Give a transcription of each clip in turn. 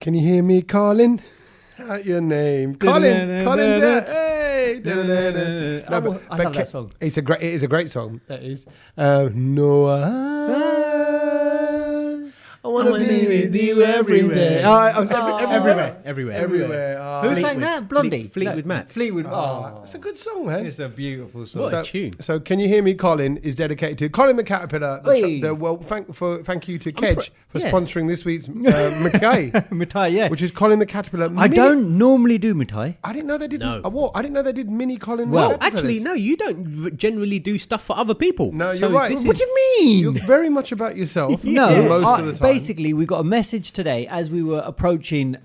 Can you hear me calling out your name? Colin's there. Hey. I love that song. It is a great song. That is. Noah. I want to be with you every day. I was everywhere. Who sang that? Blondie. Fleetwood Mac. Fleetwood. It's a good song, man. It's a beautiful song. What a tune. So, Can You Hear Me Colin is dedicated to Colin the Caterpillar. Thank you to Kej for sponsoring this week's Mitai. Mitai, yeah. Which is Colin the Caterpillar. I don't normally do Mitai. I didn't know they did. No. What? I didn't know they did mini Colin. Well, actually, no, you don't generally do stuff for other people. No, you're right. What do you mean? You're very much about yourself. No, most of the time. Basically, we got a message today as we were approaching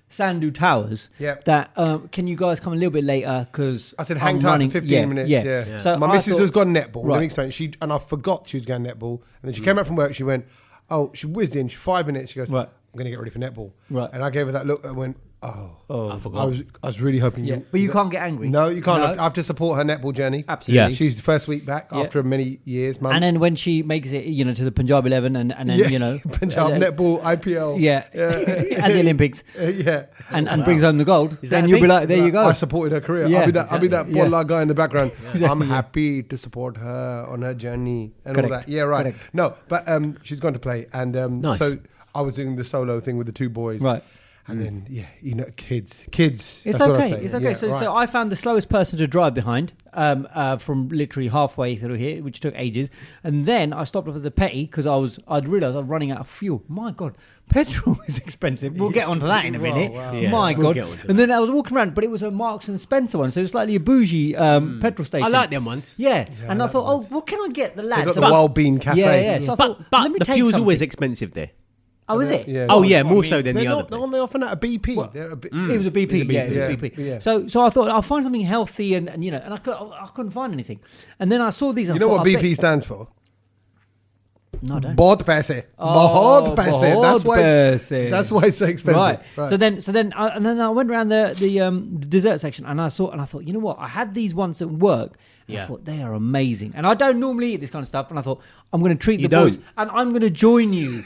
Sandu Towers. Yep. That can you guys come a little bit later? Because I said hang tight for 15 minutes. Yeah. So my missus has gone netball. Right. Let me explain. And I forgot she was going netball. And then she came back from work. She went, she whizzed in. 5 minutes. She goes, right. I'm going to get ready for netball. Right. And I gave her that look and went, I forgot. I was really hoping you. But you can't get angry. No, you can't. No. I have to support her netball journey. Absolutely. Yeah. She's the first week back after many years, months. And then when she makes it, to the Punjab 11 and then, Punjab netball, IPL. Yeah. At the Olympics. And brings home the gold. Is then that you'll a be thing? like, there you go. I supported her career. Yeah, I'll be that Bola guy in the background. I'm Yeah. happy to support her on her journey and Correct. all that. Yeah, right. Correct. No, but she's gone to play. And Nice. so I was doing the solo thing with the two boys. Right. And then, kids. It's That's what I okay. say. It's okay. Yeah, So right. I found the slowest person to drive behind from literally halfway through here, which took ages. And then I stopped off at the petty because I'd realised I was running out of fuel. My God, petrol is expensive. We'll get onto that in a minute. Wow. Yeah, My we'll God. get onto And then I was walking around, but it was a Marks and Spencer one, so it's slightly a bougie petrol station. I like them ones. Yeah. And I I like thought, what can I get the They've lads? got the Wild Bean Cafe. Yeah. So I thought, let But me the take fuel's something. always expensive there. Oh, is it? Yeah. Oh, yeah, more I mean, so than the They're other not the one they often at a BP. What? They're a bit, It was a BP. It was a Yeah, BP. it was a BP. Yeah. So I thought I'll find something healthy and I couldn't find anything. And then I saw these. And You know I what thought, BP stands for? No, I don't. Bahut paise. Oh, Bahut paise. bahut That's why it's so expensive. Right. So then I went around the dessert section and I thought, you know what? I had these once at work. And I thought they are amazing. And I don't normally eat this kind of stuff. And I thought I'm going to treat the boys and I'm going to join you.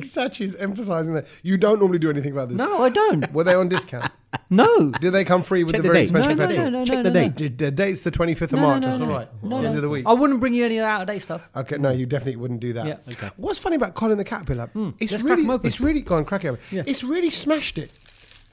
Sach is emphasising that you don't normally do anything about this. No, I don't. Were they on discount? No. Did they come free with Check the the very date. expensive No, petrol? no. Check the date. The date's the 25th of No, March. no, That's no, all no. right. No, End of the week. I wouldn't bring you any out of date stuff. Okay, no, you definitely wouldn't do that. Yeah. Okay. What's funny about Colin the Caterpillar? Let's crack 'em open. It's really gone crack it open. Yeah. It's really smashed it.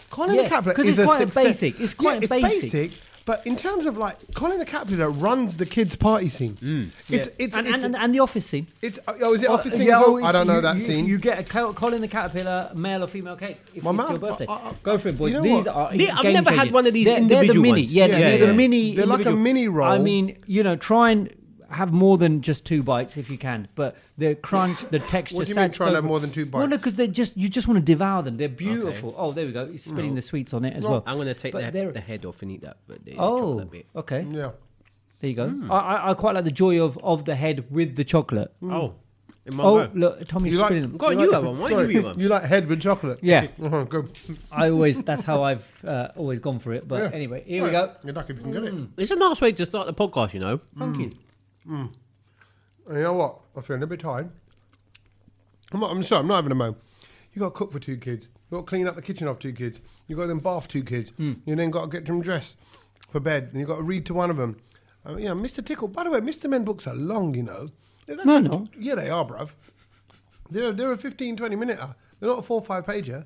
Colin Yeah, the Caterpillar 'cause is it's a quite success. basic. It's quite basic. But in terms of Colin the Caterpillar runs the kids' party scene. It's And the office scene. is it office thing as well? I don't know that scene. You get a Colin the Caterpillar male or female cake if My it's man- your birthday. I- Go for it, boys. you know These what? are I've never game-changing. had one of these They're the individual mini. ones. Yeah, Yeah, they're yeah. the mini. They're like a individual. mini roll. I mean, try and have more than just 2 bites if you can. But the crunch, the texture. What do you mean try and have more than 2 bites? Well, no, because you just want to devour them. They're beautiful. Okay. Oh, there we go. He's spitting the sweets on it as well. I'm going to take But the head off and eat that. The Oh, chocolate bit. okay. Yeah. There you go. I quite like the joy of the head with the chocolate. Oh, in my Oh, go. look, Tommy's You like- spinning them. Go on, you have one. Why don't you eat one? You like head with chocolate? Yeah. Good. That's how I've always gone for it. But Yeah. anyway, here we go. You're lucky if you can get it. It's a nice way to start the podcast, you know. Thank you. And you know what? I feel a bit tired. I'm sorry, I'm not having a moan. You got to cook for 2 kids. You got to clean up the kitchen of 2 kids. You got to then bath 2 kids. You then got to get them dressed for bed. And you got to read to one of them. Mr. Tickle. By the way, Mr. Men books are long, you know. No. Yeah, they are, bruv. They're a 15, 20 minute. They're not a 4 or 5 pager.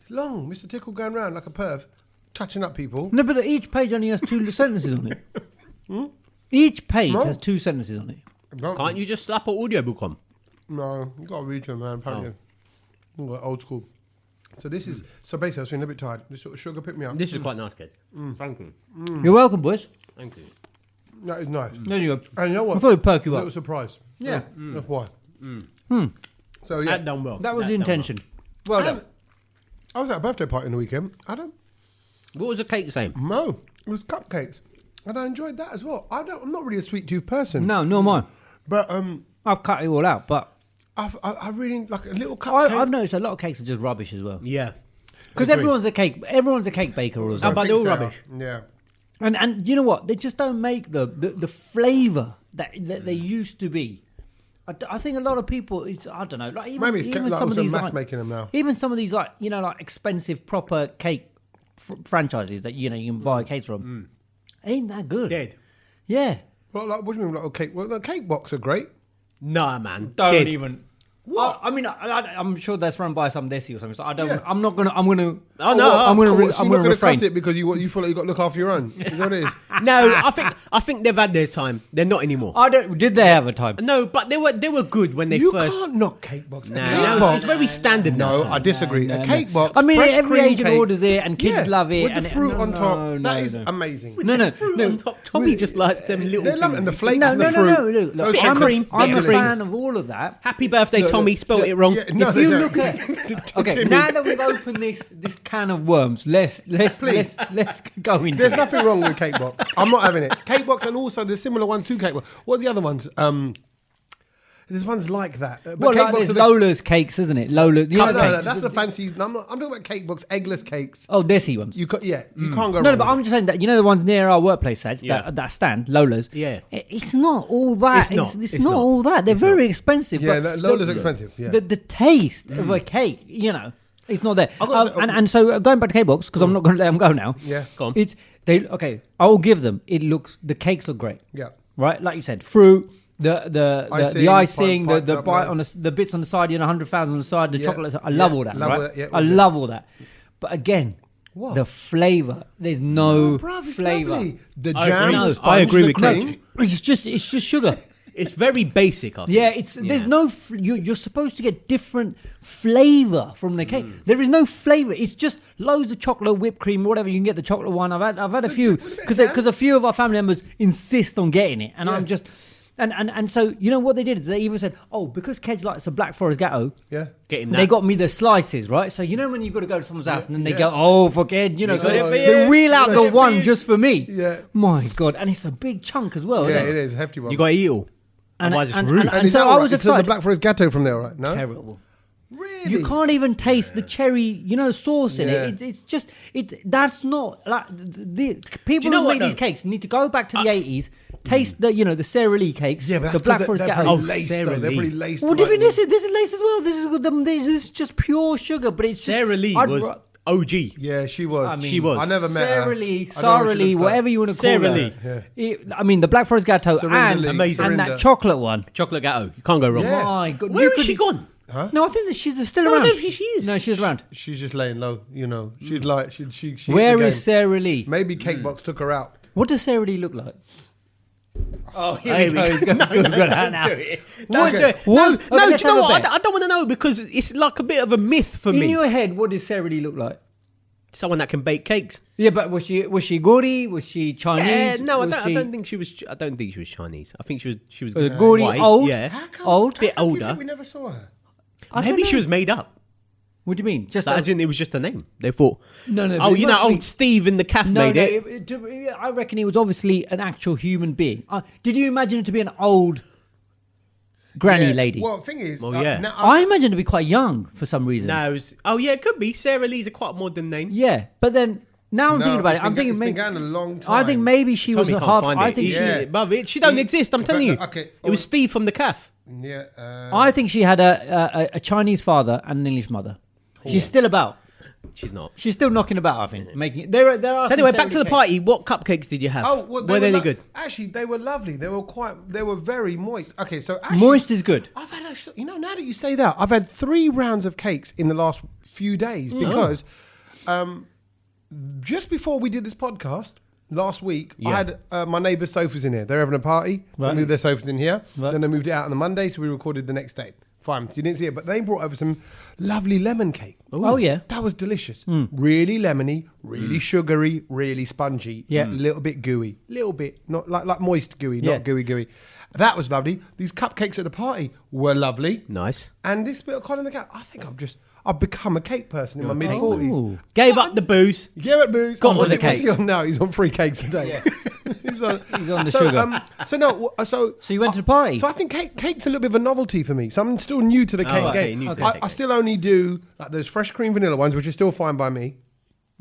It's long. Mr. Tickle going around like a perv, touching up people. No, but each page only has 2 sentences on it. Each page has 2 sentences on it. Can't you just slap an audiobook on? No, you got to read to them, man. Apparently, old school. So this is basically. I was feeling a bit tired. This sort of sugar picked me up. This is quite nice, kid. Thank you. You're welcome, boys. Thank you. That is nice. There you go. And you know what? I thought it'd perk you A up. little surprise. Yeah. That's why. So yeah, That done well. That was the done intention. Well done. I was at a birthday party on the weekend. I don't well. What was the cake saying? know. It was cupcakes, and I enjoyed that as well. I'm not really a sweet tooth person. No, nor mine. But I've cut it all out, but I really like a little cupcake. I've noticed a lot of cakes are just rubbish as well. Yeah. Because everyone's a cake baker all the Oh, time. but I they're all think so. rubbish. Yeah. And you know what? They just don't make the flavour that they used to be. I think a lot of people. I don't know. Like even, Maybe it's even like some of also these mass like, making them now. even some of these like like expensive proper cake franchises that you can buy cakes from. Ain't that good? Dead. Yeah. Well, like, what do you mean, like a cake? Well, the cake box are great. Nah, man. Don't Dead. even. What? I mean, I'm sure that's run by some desi or something. So I don't. Yeah. I'm not gonna. I'm gonna. Oh, no. I'm gonna. So I'm you're not gonna going to refrain. cuss it because you feel like you got to look after your own. Is that what it is? No, I think they've had their time. They're not anymore. I don't. Did they have a time? No, but they were good when they You first. can't knock cake box. A Nah, cake no, box. it's very standard now. No, I disagree. No, a no. cake box. I mean, fresh every cream Asian cake. orders it, and kids love it. with and the fruit on top. No, That is no. amazing. No, Fruit no. on top. Tommy just likes them little They love it, and the things. flakes No, and no, the no, fruit. no. Look, Those Bit are of cream, I'm bit a of cream. fan of all of that. Happy birthday, Look, Tommy. look, Spelt look, it wrong. Yeah, no, If they you don't. look at okay, Timmy. now that we've opened this can of worms, let's go into There's it. nothing wrong with cake box. I'm not having it. Cake box, and also there's similar ones to cake box. What are the other ones? There's ones like that. But Well, cake like box there's are the- Lola's cakes, isn't it? Lola's No, no, cakes. that's the fancy. No, I'm talking about cake box, eggless cakes. Oh, desi ones. You can't go No, wrong. but I'm just saying that the ones near our workplace, Sach, Yeah. that stand Lola's. Yeah. It's not all that. It's not. It's It's not not. all that. They're very expensive. Yeah, but Lola's the- expensive. Yeah. The taste of a cake, it's not there. I've got to say- And so going back to cake box because I'm not going to let them go now. Yeah. Go on. It's okay. I will give them. The cakes are great. Yeah. Right, like you said, fruit. The icing, piped the up, bite yeah. on the bits on the side, 100,000 on the side, the Yeah. chocolate. I love Yeah. all that. Love right? all that, yeah, I all good. love all that. But again, What? the flavour. There's no Bruv, it's flavour. lovely. The I jam, agree. the No, sponge, I agree the with cream. Kej. It's just sugar. It's very basic. I think. Yeah, there's no. You're supposed to get different flavour from the cake. There is no flavour. It's just loads of chocolate, whipped cream, whatever. You can get the chocolate one. I've had a few because a few of our family members insist on getting it, and Yeah. I'm just. And so what they did is they even said, oh, because Kej likes a Black Forest Gatto, Yeah. Get him they that. got me the slices, right? So when you've got to go to someone's house and then they yeah. go, oh, for Kej, so got it for they you. wheel out Got the it for one you. just for me. Yeah. My God, and it's a big chunk as well. Yeah, isn't it is a hefty one. You got to eat all. And- Otherwise, it's and- rude. and is so that I all right? was It's the excited. Black Forest Gatto from there, right? No. Terrible. Really? You can't even taste the cherry, sauce in Yeah. it. It's just that's not like the people you know who what, make these though? case need to go back to the 80s, taste the Sara Lee cakes, Yeah, but the that's Black 'cause Forest they're Gatto. pretty laced, though. Sara They're Lee. pretty laced. What do you like- think this is laced as well? This is just pure sugar, but it's Sarah just, Lee I'd was ra- OG. Yeah, she was. I mean, She was. I never met her. Sarah Lee, I don't know what Sara she Lee, looks like. whatever you want to call Sarah her. Lee. Yeah. The Black Forest Gatto Serinda and Lee, Amazing. and Serinda. that chocolate one. Chocolate gatto. You can't go wrong. Yeah. My God, Where you is could- she gone? Huh? No, I think that she's still No, I around. don't think she is. No, she's around. She's just laying low, She'd like she hit Where the is game. Sarah Lee? Maybe Cakebox took her out. What does Sarah Lee look like? Oh, here Here we go. we He's go. going No, to no, go don't now. do it. What- Okay. No, what- no, okay, do let's you know have a what? bet. I don't want to know because it's like a bit of a myth for In me. your head, what does Sarah Lee look like? Someone that can bake cakes. Yeah, but was she Gori? Was she Chinese? Yeah, no, I Was don't. she- I don't think she was. I don't think she was Chinese. I think she was. Gori white, old? Yeah. How come- Old? Bit how come you older. think we never saw her. I don't Maybe know. she was made up. What do you mean? Just Like, as in, it was just a name. They thought. No, Oh, but it you know, must be- old Steve in the calf No, made no, it. I reckon it was obviously an actual human being. Did you imagine it to be an old granny Yeah. lady? Well, thing is, Well, yeah. now I imagined to be quite young for some reason. No, it was. Oh yeah, it could be. Sarah Lee's a quite modern name. Yeah, but then now I'm thinking about it. I'm thinking it's been maybe. going a long time. I think maybe she was Tommy a can't half. find I it. think Yeah. she. Above it. She don't exist. I'm telling you. Okay. It was Steve from the calf. Yeah. I think she had a Chinese father and an English mother. She's still about. She's not. She's still knocking about. I think making. There are. So some anyway, Sarah back to Lee the cakes. party. What cupcakes did you have? Oh, well, were they any good? Actually, they were lovely. They were very moist. Okay, so actually, Moist is good. I've had actually, now that you say that, I've had 3 rounds of cakes in the last few days because just before we did this podcast last week, I had my neighbour's sofas in here. They're having a party. Right. They moved their sofas in here. Right. Then they moved it out on the Monday, so we recorded the next day. Fine, you didn't see it, but they brought over some lovely lemon cake. Oh yeah. That was delicious. Really lemony, really sugary, really spongy. Yeah. A little bit gooey. Little bit, not like moist gooey, Yeah. not gooey. That was lovely. These cupcakes at the party were lovely. Nice. And this bit of Colin the Cat, I think I've become a cake person in my mid-40s. Ooh. Gave up the booze. Yeah, but booze. Got on What's the what's he cakes. on now? He's on 3 cakes a day. He's on the so, sugar. So So you went to the party? So I think cake's a little bit of a novelty for me. So I'm still new to the cake okay, game. new to the I cake still only do like those fresh cream vanilla ones, which are still fine by me.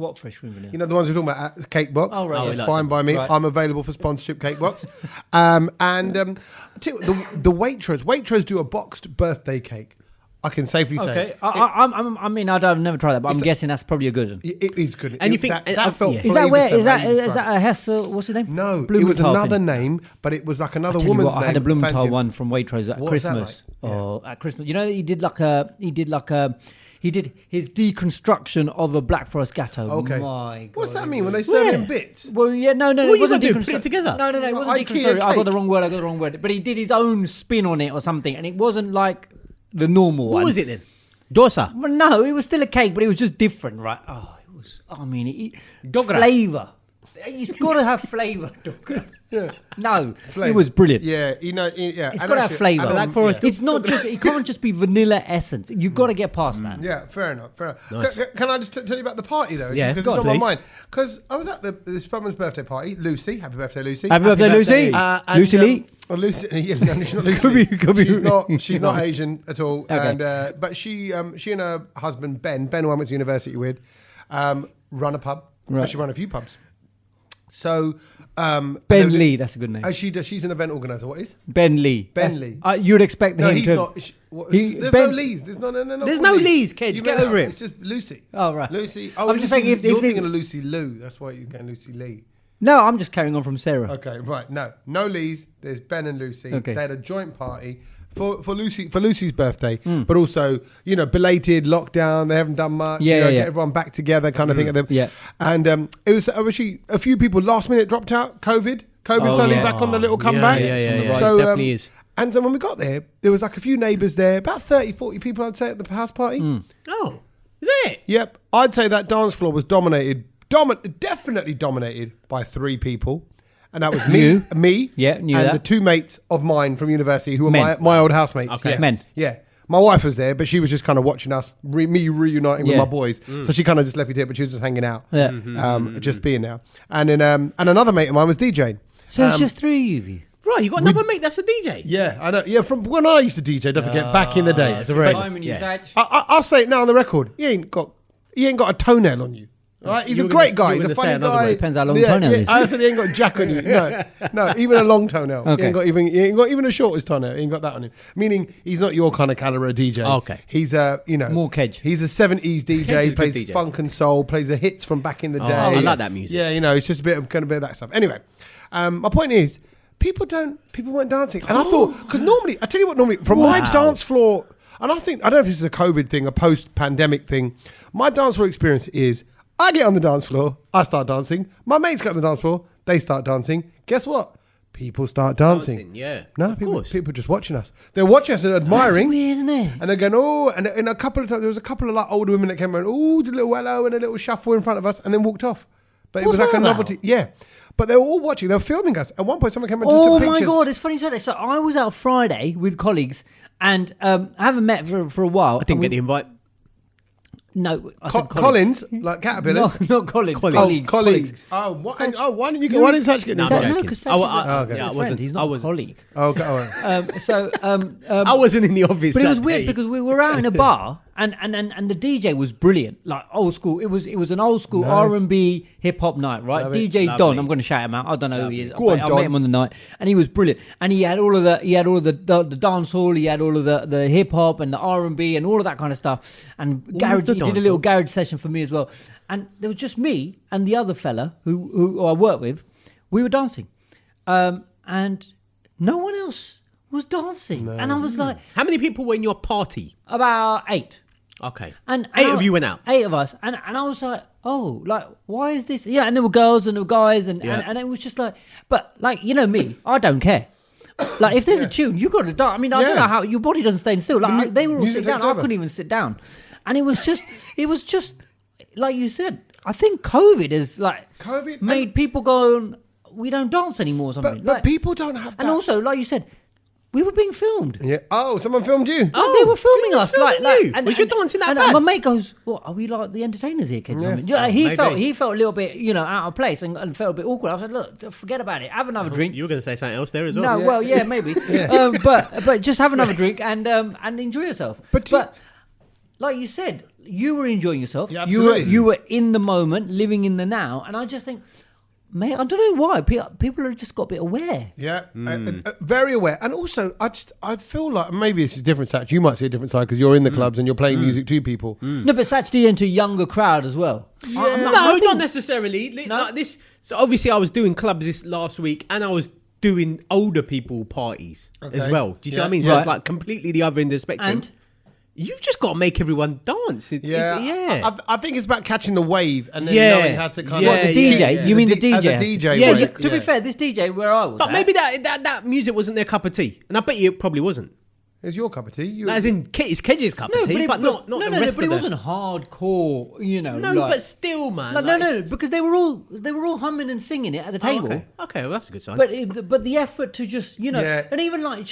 What fresh cream vanilla? You know the ones we're talking about at Cake Box. Oh, right. That's Oh, fine by me. Right. I'm available for sponsorship, Cake Box. I tell you, the Waitrose do a boxed birthday cake. I can safely say. Okay. I mean, I've never tried that, but I'm guessing that's probably a good one. It is good. And you think- that felt yeah. Is that where? Is that flavoursome, is that a Hesse? What's his name? No, it Blumenthal was another thing. name, but it was like another Tell you woman's what, name. I had a Blumenthal Fancy it. one from Waitrose at What was that Christmas. like? Oh, at Christmas. You know, he did his deconstruction of a Black Forest gatto. Okay. My God. What's that mean when they serve it in Where? bits? Well, yeah, no, What it you wasn't gonna do, put it together? No, it wasn't Ikea deconstruction. I got cake. the wrong word. But he did his own spin on it or something, and it wasn't like the normal one. What was it then? Dosa. Well, no, it was still a cake, but it was just different, right? Oh, it was. I mean, Dogra. flavour. It's got to have flavour, Dogra. Yeah. No, Flavour. it was brilliant. Yeah, yeah. It's And got to have actually- flavour. and, Black Forest. yeah. It's not just. It can't just be vanilla essence. You've got to get past that. Yeah, fair enough. Nice. Can I just tell you about the party though? Yeah, because go it's on, on my please. mind. Because I was at this woman's birthday party. Lucy, happy birthday, Lucy. Happy birthday, Lucy. And, Lucy Lee. Lucy, yeah, no, she's not Lucy. Could be. She's not Asian at all. Okay. And but she and her husband Ben, who I went to university with, run a pub. Right. She run a few pubs. So Ben Lee, that's a good name. she does. She's an event organizer. What is? Ben Lee. Ben That's- Lee. You'd expect No, him he's to. not. There's Ben- no Lees. There's no. There's no Lees, Kej, You get made over up. it. It's just Lucy. Oh, right. Lucy. I'm just saying if you're they- thinking of Lucy Lou. That's why you're getting Lucy Lee. No, I'm just carrying on from Sarah. Okay, right. No Lees. There's Ben and Lucy. Okay. They had a joint party for Lucy's birthday, Hmm. but also belated lockdown. They haven't done much. Yeah, yeah. Get everyone back together, kind of thing. At them. Yeah. And it was actually a few people last minute dropped out. COVID Oh, suddenly yeah. back on the little comeback. Yeah. So Definitely is. And then when we got there was like a few neighbours there, about 30, 40 people I'd say at the house party. Oh, is that it? Yep, I'd say that dance floor was definitely dominated by 3 people, and that was me, Yeah, knew and that. the 2 mates of mine from university who were Men. my old housemates. Okay. Yeah. Men. Yeah. My wife was there, but she was just kind of watching us, me reuniting with Yeah. my boys. So she kind of just left me there, but she was just hanging out, Yeah. just being there. And then and another mate of mine was DJing. So it's just 3 of you. Right, you got another mate that's a DJ. Yeah, I know. Yeah, from when I used to DJ, don't forget, back in the day. it's a very- I'll say it now on the record. He ain't got a toenail on you. Right? He's You a were great gonna- guy. you were He's a gonna say funny another guy. way. Depends how long the toenail is. I said he ain't got jack on you. No, even a long toenail. Okay. He ain't got even a shortest toenail. He ain't got that on him. Meaning he's not your kind of caliber of DJ. Okay. He's More Kej. He's a 70s DJ. Kej is a good Plays DJ. funk and soul. Plays the hits from back in the Oh, day. I like that music. Yeah, it's just a bit of that stuff. Anyway, my point is. People weren't dancing, and I thought because I tell you what, from my dance floor, and I don't know if this is a COVID thing, a post-pandemic thing. My dance floor experience is I get on the dance floor, I start dancing. My mates get on the dance floor, they start dancing. Guess what? People start dancing. Yeah. No, Of people course. just watching us. They're watching us and admiring. That's weird, isn't it? And they're going, oh, and in a couple of times, there was a couple of like older women that came around, oh, did a little hello and a little shuffle in front of us, and then walked off. But it What's was like that a about? novelty. Yeah. But they were all watching. They were filming us. At one point, someone came and Oh took my pictures. God, it's funny you said that. So I was out Friday with colleagues and I haven't met for a while. I didn't get the invite. No, I said colleagues. Collins, like caterpillars. No, not colleagues. Colleagues. Oh, why didn't you get? Why didn't Sach get No, this? I'm one? joking. because I wa- Sach's I- a okay. yeah, I friend. wasn't- He's I not a wasn't. colleague. Okay, all right. I wasn't in the office. But it was that weird day. because we were out in a bar and the DJ was brilliant, like old school. It was an old school Nice. R&B hip hop night, right? Love it. DJ Lovely. Don, I'm going to shout him out. I don't know who he is. Go on, I Don. met him on the night, and he was brilliant. And he had all of the dance hall. He had all of the hip hop and the R&B and all of that kind of stuff. And garage, the he did a dance little hall. garage session for me as well. And there was just me and the other fella who I work with. We were dancing, and no one else was dancing. And I was like, How many people were in your party? about 8. Okay. And 8 of you went out. 8 of us, and I was like, oh, like why is this? Yeah, and there were girls and there were guys, and Yeah. and it was just like, but like me, I don't care. Like if there's a tune, you got to dance. I mean, I don't Yeah. know how your body doesn't stay still. Like they were all music sitting down, takes I over. couldn't even sit down, and it was just like you said. I think COVID has COVID made people go, we don't dance anymore. Or something. But Like- people don't have that. and also, like you said, we were being filmed. Yeah. Oh, someone filmed you. Like, they were filming who was us. filming Like, you? Was your dancing that and bad? my mate goes, "What are we like the entertainers here, kids?" Yeah. Like, Maybe. he felt a little bit, out of place and felt a bit awkward. I said, "Look, forget about it. Have another drink." You were going to say something else there as well. No, Yeah. well, yeah, maybe. But just have another drink and enjoy yourself. But But like you said, you were enjoying yourself. Yeah, you were absolutely. in the moment, living in the now, and I just think, mate, I don't know why people have just got a bit aware. Yeah, very aware. And also, I feel like maybe this is different, Sach. You might see a different side because you're in the clubs and you're playing music to people. No, but Sach did into a younger crowd as well. No, not necessarily. No? Like this. So obviously, I was doing clubs this last week, and I was doing older people parties as Okay. well. Do you see what I Yeah. mean? So Right. it's like completely the other end of the spectrum. And You've just got to make everyone dance. I think it's about catching the wave and then Yeah. knowing how to kind Yeah, of... what, the DJ? You mean the DJ? As a has to- DJ Yeah, wave. To be fair, this DJ where I was But at, maybe that music wasn't their cup of tea, and I bet you it probably wasn't. It's your cup of tea. You, As in, it's Kej's cup of tea, but not the rest but it of wasn't hardcore, you know. No, like, but still, man. like, like, no, because they were all humming and singing it at the Oh, table. okay, well that's a good sign. But the effort to just Yeah. and even like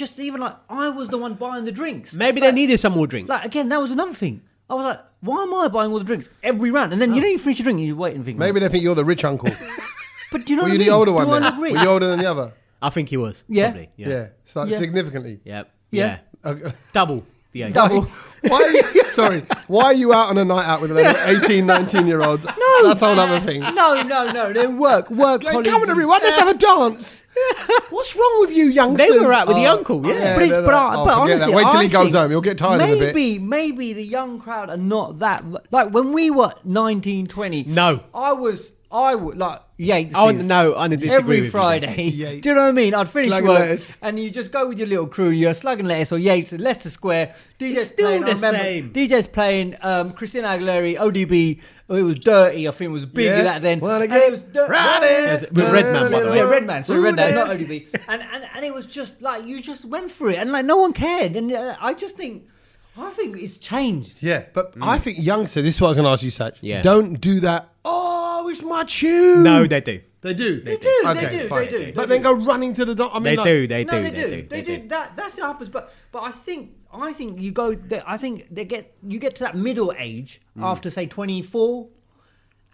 I was the one buying the drinks. Maybe Like- they needed some more drinks. Like again, that was another thing. I was like, why am I buying all the drinks every round? And then you finish your drink and you wait and think. maybe they think you're the rich uncle. But do you know Were what you I mean? the older Do one I then? look Were rich? you older than the other? I think he was. Yeah. Probably. Yeah. It's like Yeah. significantly. Yep. Yeah. Yeah. Double the age. Double. Why are you, sorry, why are you out on a night out with 18, 19-year-olds? No. That's a whole other thing. No. They work Like, colleagues. come on, and- everyone, let's have a dance. What's wrong with you, youngsters? They were out with the uncle, yeah. But, it's, they're but, like, I, oh, but forget honestly, that. Wait till I he goes think home. He'll get tired in a bit. Maybe the young crowd are not that like when we were 19, 20. No. I would like Yates. Oh no, I disagree Every with you. Friday, Yates. do you know what I mean? I'd finish Slug and work lettuce. and you just go with your little crew. You're Slug and Lettuce or Yates at Leicester Square. DJ's still playing. the I remember same. DJ's playing. Christina Aguilera, ODB. It was Dirty. I think it was big Yeah. that then. Wanna And get it was rowdy. With Redman, by the way. Yeah, Redman. Sorry, Redman, Rudy. not ODB. And it was just like you just went for it, and like no one cared. And I think it's changed. Yeah, but I think youngsters, this is what I was going to ask you, Sach. Yeah. Don't do that. Oh, it's my tune. No, they do. They do. They do. Okay, fine. They do. But then go running to the door. I mean, They like, do. They No, do. they do. That's the happens. But I think you go. I think you get to that middle age after say 24,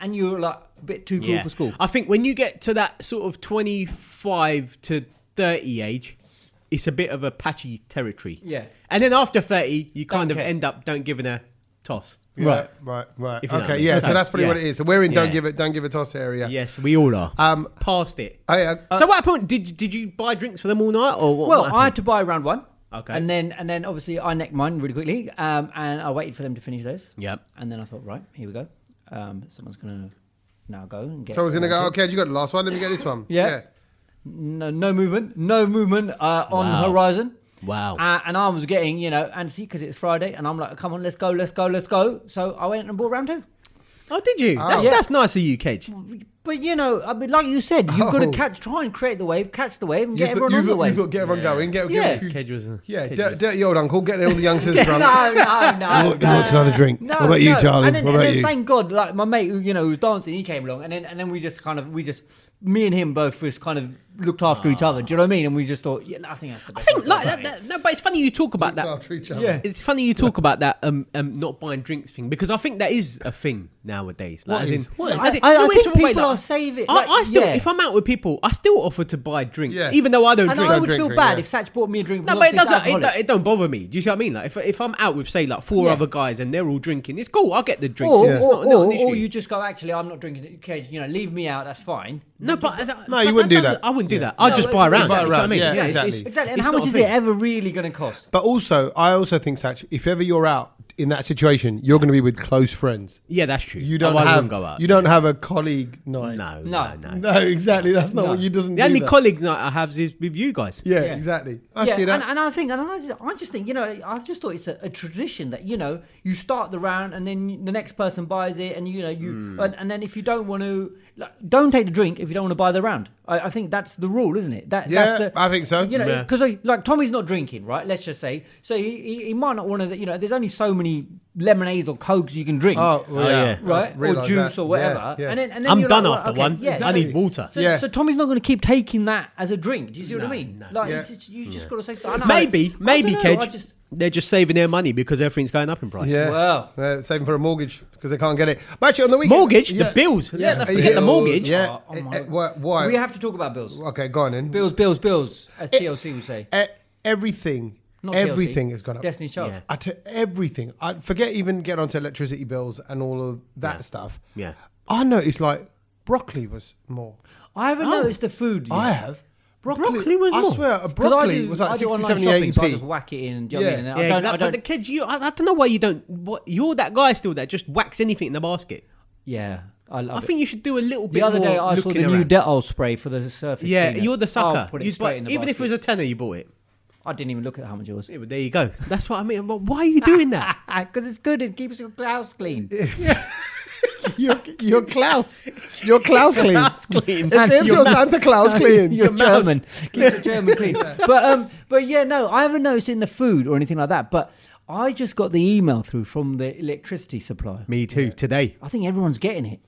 and you're like a bit too cool for school. I think when you get to that sort of 25 to 30 age, it's a bit of a patchy territory. Yeah. And then after 30, you kind Don't of care. end up don't giving a toss. Right. If you know what I Okay, mean. yeah. So that's probably Yeah. what it is. So we're in don't Yeah. give a toss area. Yes, we all are. Past it. So So what happened? Did you buy drinks for them all night or what? Well, what I had happened? to buy round one. Okay. And then obviously I necked mine really quickly. And I waited for them to finish theirs. Yep. And then I thought, right, here we go. Someone's gonna now go and get. someone's gonna go. Okay, you got the last one. Let me get this one. Yeah. No movement on Wow. horizon. Wow. And I was getting, antsy because it's Friday, and I'm like, come on, let's go. So I went and bought round two. Oh, did you? Oh. That's nice of you, Kej. But I mean, like you said, you've got to try and create the wave, catch the wave, and get everyone on the You wave. thought get everyone going. Get Yeah. a few. Kej was. Yeah, Kej was- dirty old uncle. Get all the youngsters no, drunk. no. What's another drink? No, What about you, no. Charlie? And then, What about and then you? Thank God, like my mate, who was dancing, he came along, and then we just me and him both just kind of looked after each other. Do you know what I mean? And we just thought, I think that's the I best. think way to like go about that, it. no, but it's funny you talk about that. After each other. Yeah. It's funny you talk about that not buying drinks thing because I think that is a thing nowadays. Like, What as is? in, What is? as in- I no, it's think a way, people like, are saving. I still, yeah. if I'm out with people, I still offer to buy drinks, Yeah. even though I don't And drink. I would drink, feel drink, bad yeah. if Satch bought me a drink. No, because but it obviously it's doesn't. alcoholic. It don't bother me. Do you see what I mean? Like if I'm out with say like four Yeah. other guys and they're all drinking, it's cool. I'll get the drinks. Or, It's or, not an issue. or you just go, actually, I'm not drinking Cage. Leave me out. That's fine. no, but you wouldn't do that. I wouldn't do Yeah. that. I'd No, just but- buy around. You buy You see what I around, mean? yeah, it's- exactly. Exactly. And it's how not much a is thing. it ever really going to cost? But also, I also think, Sach, if ever you're out in that situation, you're going to be with close friends. Yeah, that's true. You don't Otherwise I have wouldn't go out. You don't have a colleague night. No. No, exactly. That's not No. what you doesn't. The do only that. colleague night I have is with you guys. Yeah, Yeah. exactly. I see that. And I just think, I just thought it's a tradition that, you start the round and then the next person buys it and, and then if you don't want to, don't take the drink if you don't want to buy the round. I think that's the rule, isn't it? Yeah, that's the, I think so. Yeah. Because like Tommy's not drinking, right? Let's just say. So he might not want to, there's only so many lemonades or cokes you can drink. Oh, well, yeah. Right, I or realised juice that. or whatever, Yeah. and then I'm you're done like, after okay, one. Yeah, I exactly. need water. So, Yeah. so Tommy's not going to keep taking that as a drink. Do you see what I mean? no. Like, Yeah. you just got to say. I know, Maybe, I don't know, I Kej, just- they're just saving their money because everything's going up in price. Yeah. Well. Saving for a mortgage because they can't get it. But actually, on the weekend, Mortgage, the bills. Yeah, forget the mortgage. Yeah. Oh, my God. Why? We have to talk about bills. Okay, go on then. Bills, as TLC would say. Everything Not everything TLC. has gone up. Destiny Child. Yeah. Everything. I forget even get onto electricity bills and all of that stuff. Yeah. I noticed like broccoli was more. I haven't noticed the food yet. I have. Broccoli was I more. swear, a broccoli was like 60, online 70, shopping, so I 80p. just whack it in and do you know what I mean? Yeah, I don't. but the kids, I don't know why you don't. You're that guy still that just whacks anything in the basket. Yeah, I love I it. think you should do a little bit The other more day I saw the looking new around. Dettol spray for the surface Yeah, cleaner. you're the sucker. I'll put it You straight buy- in the even if it was basket. a tenner, you bought it. I didn't even look at how much it was. Yeah, but there you go. That's what I mean. But why are you doing that? Because it's good. It keeps your house clean. You're Klaus. You're Klaus clean. That's clean. If there's your Santa Claus clean. You're mouse. German. Keep the German clean. But yeah, no, I haven't noticed in the food or anything like that. But I just got the email through from the electricity supplier. Me too. Today. I think everyone's getting it.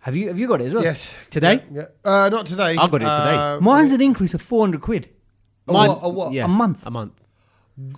Have you got it as well? Yes. Today? Yeah. Not today. I got it today. Mine's an increase of 400 quid. What? Yeah, A month. A month.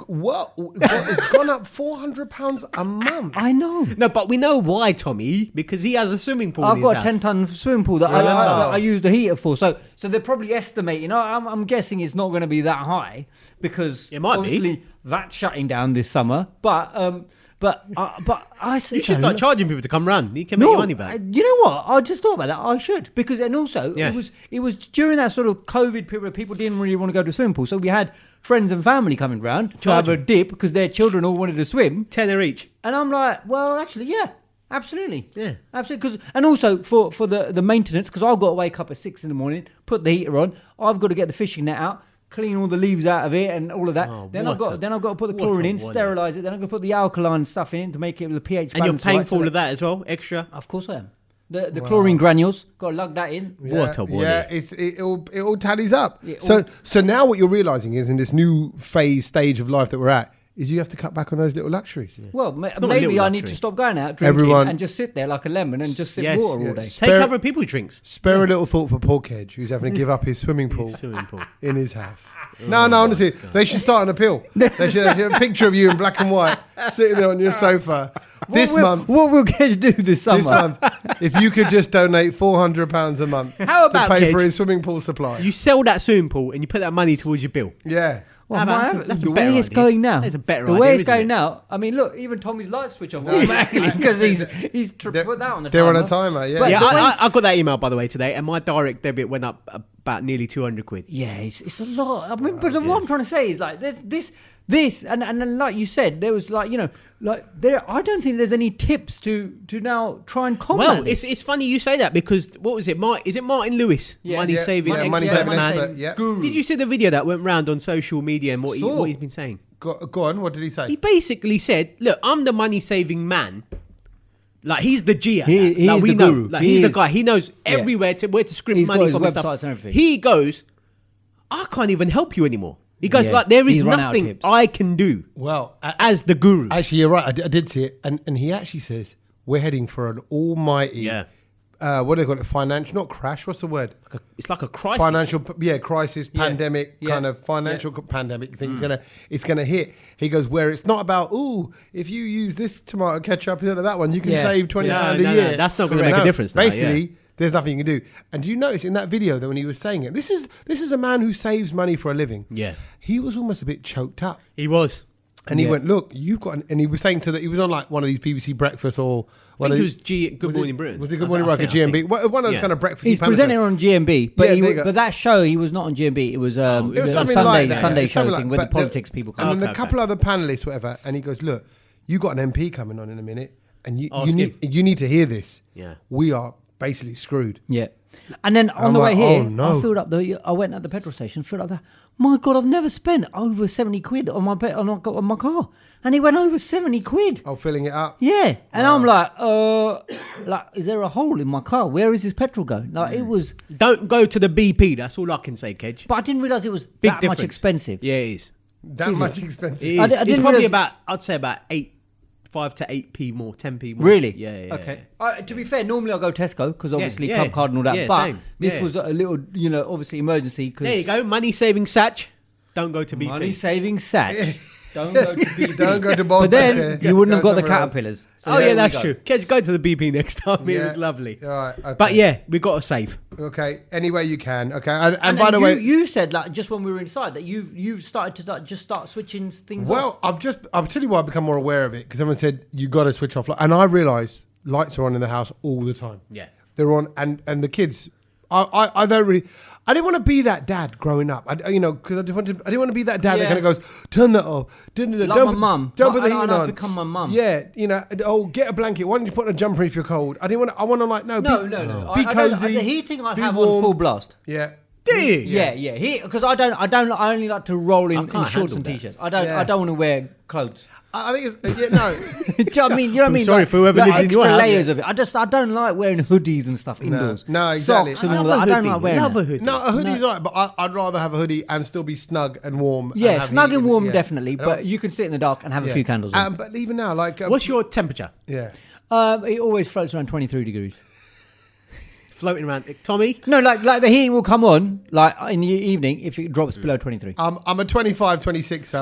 What? It's gone up £400 a month. I know. No, but we know why, Tommy. Because he has a swimming pool. I've in got his a house. 10-ton swimming pool that I use the heater for. So they're probably estimating. I'm guessing it's not going to be that high because It might be. obviously that's shutting down this summer. But I You should start charging people to come round. You can make your money back. You know what? I just thought about that. I should because and also Yeah. it was during that sort of COVID period where people didn't really want to go to the swimming pool. So we had friends and family coming round to have a dip because their children all wanted to swim. Tenner each. And I'm like, well, actually, yeah, absolutely. Yeah. Absolutely. And also for the maintenance, because I've got to wake up at 6 in the morning, put the heater on. I've got to get the fishing net out, clean all the leaves out of it and all of that. Oh, then I've got to put the what chlorine a in, wonder. sterilise it. Then I'm going to put the alkaline stuff in to make it the pH And you're balance paying right, for all of that as well, extra. Of course I am. The chlorine granules, got to lug that in. What a wonder. Yeah, it all tallies up. It So now what you're realising is in this new stage of life that we're at is you have to cut back on those little luxuries. Yeah. Well, not a maybe little I need luxury. to stop going out drinking Everyone- and just sit there like a lemon and just sip Yes, water all yes. day. Take Spare- other people's drinks. Spare a little thought for poor Kej, who's having to give up his swimming pool Swimming pool. in his house. No, honestly, they should start an appeal. They should have a picture of you in black and white sitting there on your sofa. This month, What will Kej do this summer? this month, if you could just donate £400 a month How about, to pay Kej? for his swimming pool supply. You sell that swimming pool and you put that money towards your bill. Yeah. Well, How about- my- that's a the better way it's idea. going now. That's a better the idea, way it's isn't going it? now. I mean, look, even Tommy's lights switch off automatically because he's They're- put that on the They're on timer. a timer, yeah. But Yeah, the way I got that email, by the way, today, and my direct debit went up about nearly 200 quid. Yeah, it's a lot. I mean, but what I'm trying to say is like this, and then like you said, there was like I don't think there's any tips to now try and combat. Well, this. it's funny you say that because, what was it? Is it Martin Lewis? Yeah. Money Yeah, saving yeah, expert money Yeah, saving money man. expert, saving yeah. guru. Did you see the video that went round on social media and what he's been saying? Go on, what did he say? He basically said, "Look, I'm the money saving man. Like he's the G. At He- that. he Like, is we the know. guru. Like, He he's the is. guy. He knows everywhere where to script He's money got his from and websites stuff. and everything. He goes, I can't even help you anymore. He goes Yeah. like, there is He's run out of nothing tips. I can do Well, as the guru. actually, you're right. I did see it. And he actually says, we're heading for an almighty, Yeah. what do they call it? Financial, not crash, what's the word? It's like a crisis. Financial, crisis, pandemic, Yeah. kind of financial pandemic thing. It's gonna hit. He goes, where it's not about, if you use this tomato ketchup instead of that one, you can Yeah. save £20 No, a year. that's not gonna make a difference now, Basically, there's nothing you can do. And do you notice in that video that when he was saying it, this is a man who saves money for a living. Yeah. He was almost a bit choked up. He was. And he Yeah. went, look, you've got, and he was saying he was on like one of these BBC breakfast or I think it was Good Morning Britain. Was it Good Morning I Britain? think- GMB? One of those Yeah. kind of breakfast. He's presenting on GMB, but Yeah, there you go. but that show he was not on GMB. It was It was a something Sunday like that. Sunday Yeah, show something thing like- where the but politics people come. And then Okay, a couple other panelists, whatever. And he goes, look, you got an MP coming on in a minute, and you Ask him. need to hear this. Yeah. We are basically screwed. Yeah. And then on I'm the way like, here, oh, no. I went at the petrol station, filled up that. My God, I've never spent over 70 quid on my car. And he went over 70 quid. Oh, filling it up. Yeah. And I'm like, is there a hole in my car? Where is this petrol going? Like it was, Don't go to the BP. That's all I can say, Kej. but I didn't realise it was Big that difference. much expensive. Yeah, it is. That much expensive. It is. I It's didn't probably realise- I'd say about 5 to 8p more, 10p more. Really? Yeah. Okay. To be fair, normally I go Tesco because obviously yeah. club card and all that. Yeah, but same. this Yeah. was a little, obviously emergency. Cause There you go. Money saving Sach. Don't go to BP. Money saving Sach. Don't go to BP. Don't go to Bob. But then you wouldn't have got the somewhere else. caterpillars. So Oh there yeah, we that's go. true. Kej, go to the BP next time. It Yeah. was lovely. All right. Okay. But yeah, we got to save. Okay. Any way you can. Okay. And And by the you, way, you said like just when we were inside that you started to like, just start switching things off. well, I'll tell you why I've become more aware of it because everyone said you got to switch off, and I realised lights are on in the house all the time. Yeah. They're on, and the kids. I don't really. I didn't want to be that dad growing up. Because I didn't want to be that dad that Yeah. kind of goes, turn that off. Don't Like my mum. Don't put the And heating I've on. become my mum. Yeah, get a blanket. Why don't you put on a jumper if you're cold? I didn't want. I want to like no. No. Be I don't- cozy. the heating I be have warm. on full blast. Yeah. Do you? Yeah. Because I only like to roll in can't shorts handle and that. t-shirts. I Yeah. don't want to wear clothes. I think it's no. Do you know what I mean? You know what I mean? sorry for whoever like lives in your extra house. layers of it. I don't like wearing hoodies and stuff indoors. No, exactly. Socks and all that. I don't like wearing Love a that. hoodie. No, a hoodie's right, but I'd rather have a hoodie and still be snug and warm. Yeah, and have snug heat and in it, warm yeah. definitely, I don't- but you can sit in the dark and have a few candles on. But even now, like, What's your temperature? yeah. It always floats around 23 degrees. Floating around. Tommy? No, like the heating will come on like in the evening if it drops below 23. I'm a 25, 26.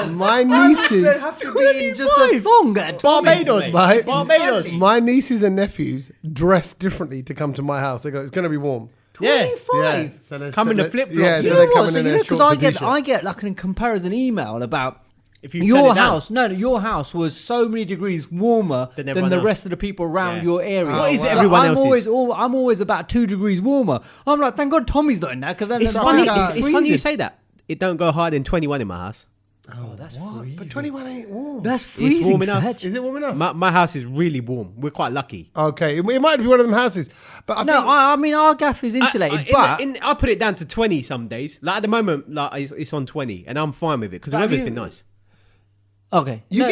My nieces, have to be in just a thong at Barbados. my, Barbados. my nieces and nephews dress differently to come to my house. They go, it's going to be warm. Yeah. 25. So they're- Come in so the flip-flops. Yeah, You so You they're know what? coming So in you their know, because shorts and I t-shirts. get like a comparison email about If you turn your it down. house. No, your house was so many degrees warmer Than than everyone the else. rest of the people around Yeah. your area. What is it So everyone I'm else's? I'm always about 2 degrees warmer. I'm like, thank God Tommy's not in that because then It's then funny. I'm It's funny you freezing. say that. It don't go higher than 21 in my house. Oh, that's freezing. But 21 ain't warm. That's freezing. warm enough. Sach. Is it warm enough? My house is really warm. We're quite lucky. Okay, it might be one of them houses. But I No, think, I mean our gaff is insulated, but I put it down to 20 some days. Like at the moment, like it's on 20, and I'm fine with it because the But have weather's you- been nice. okay. you No,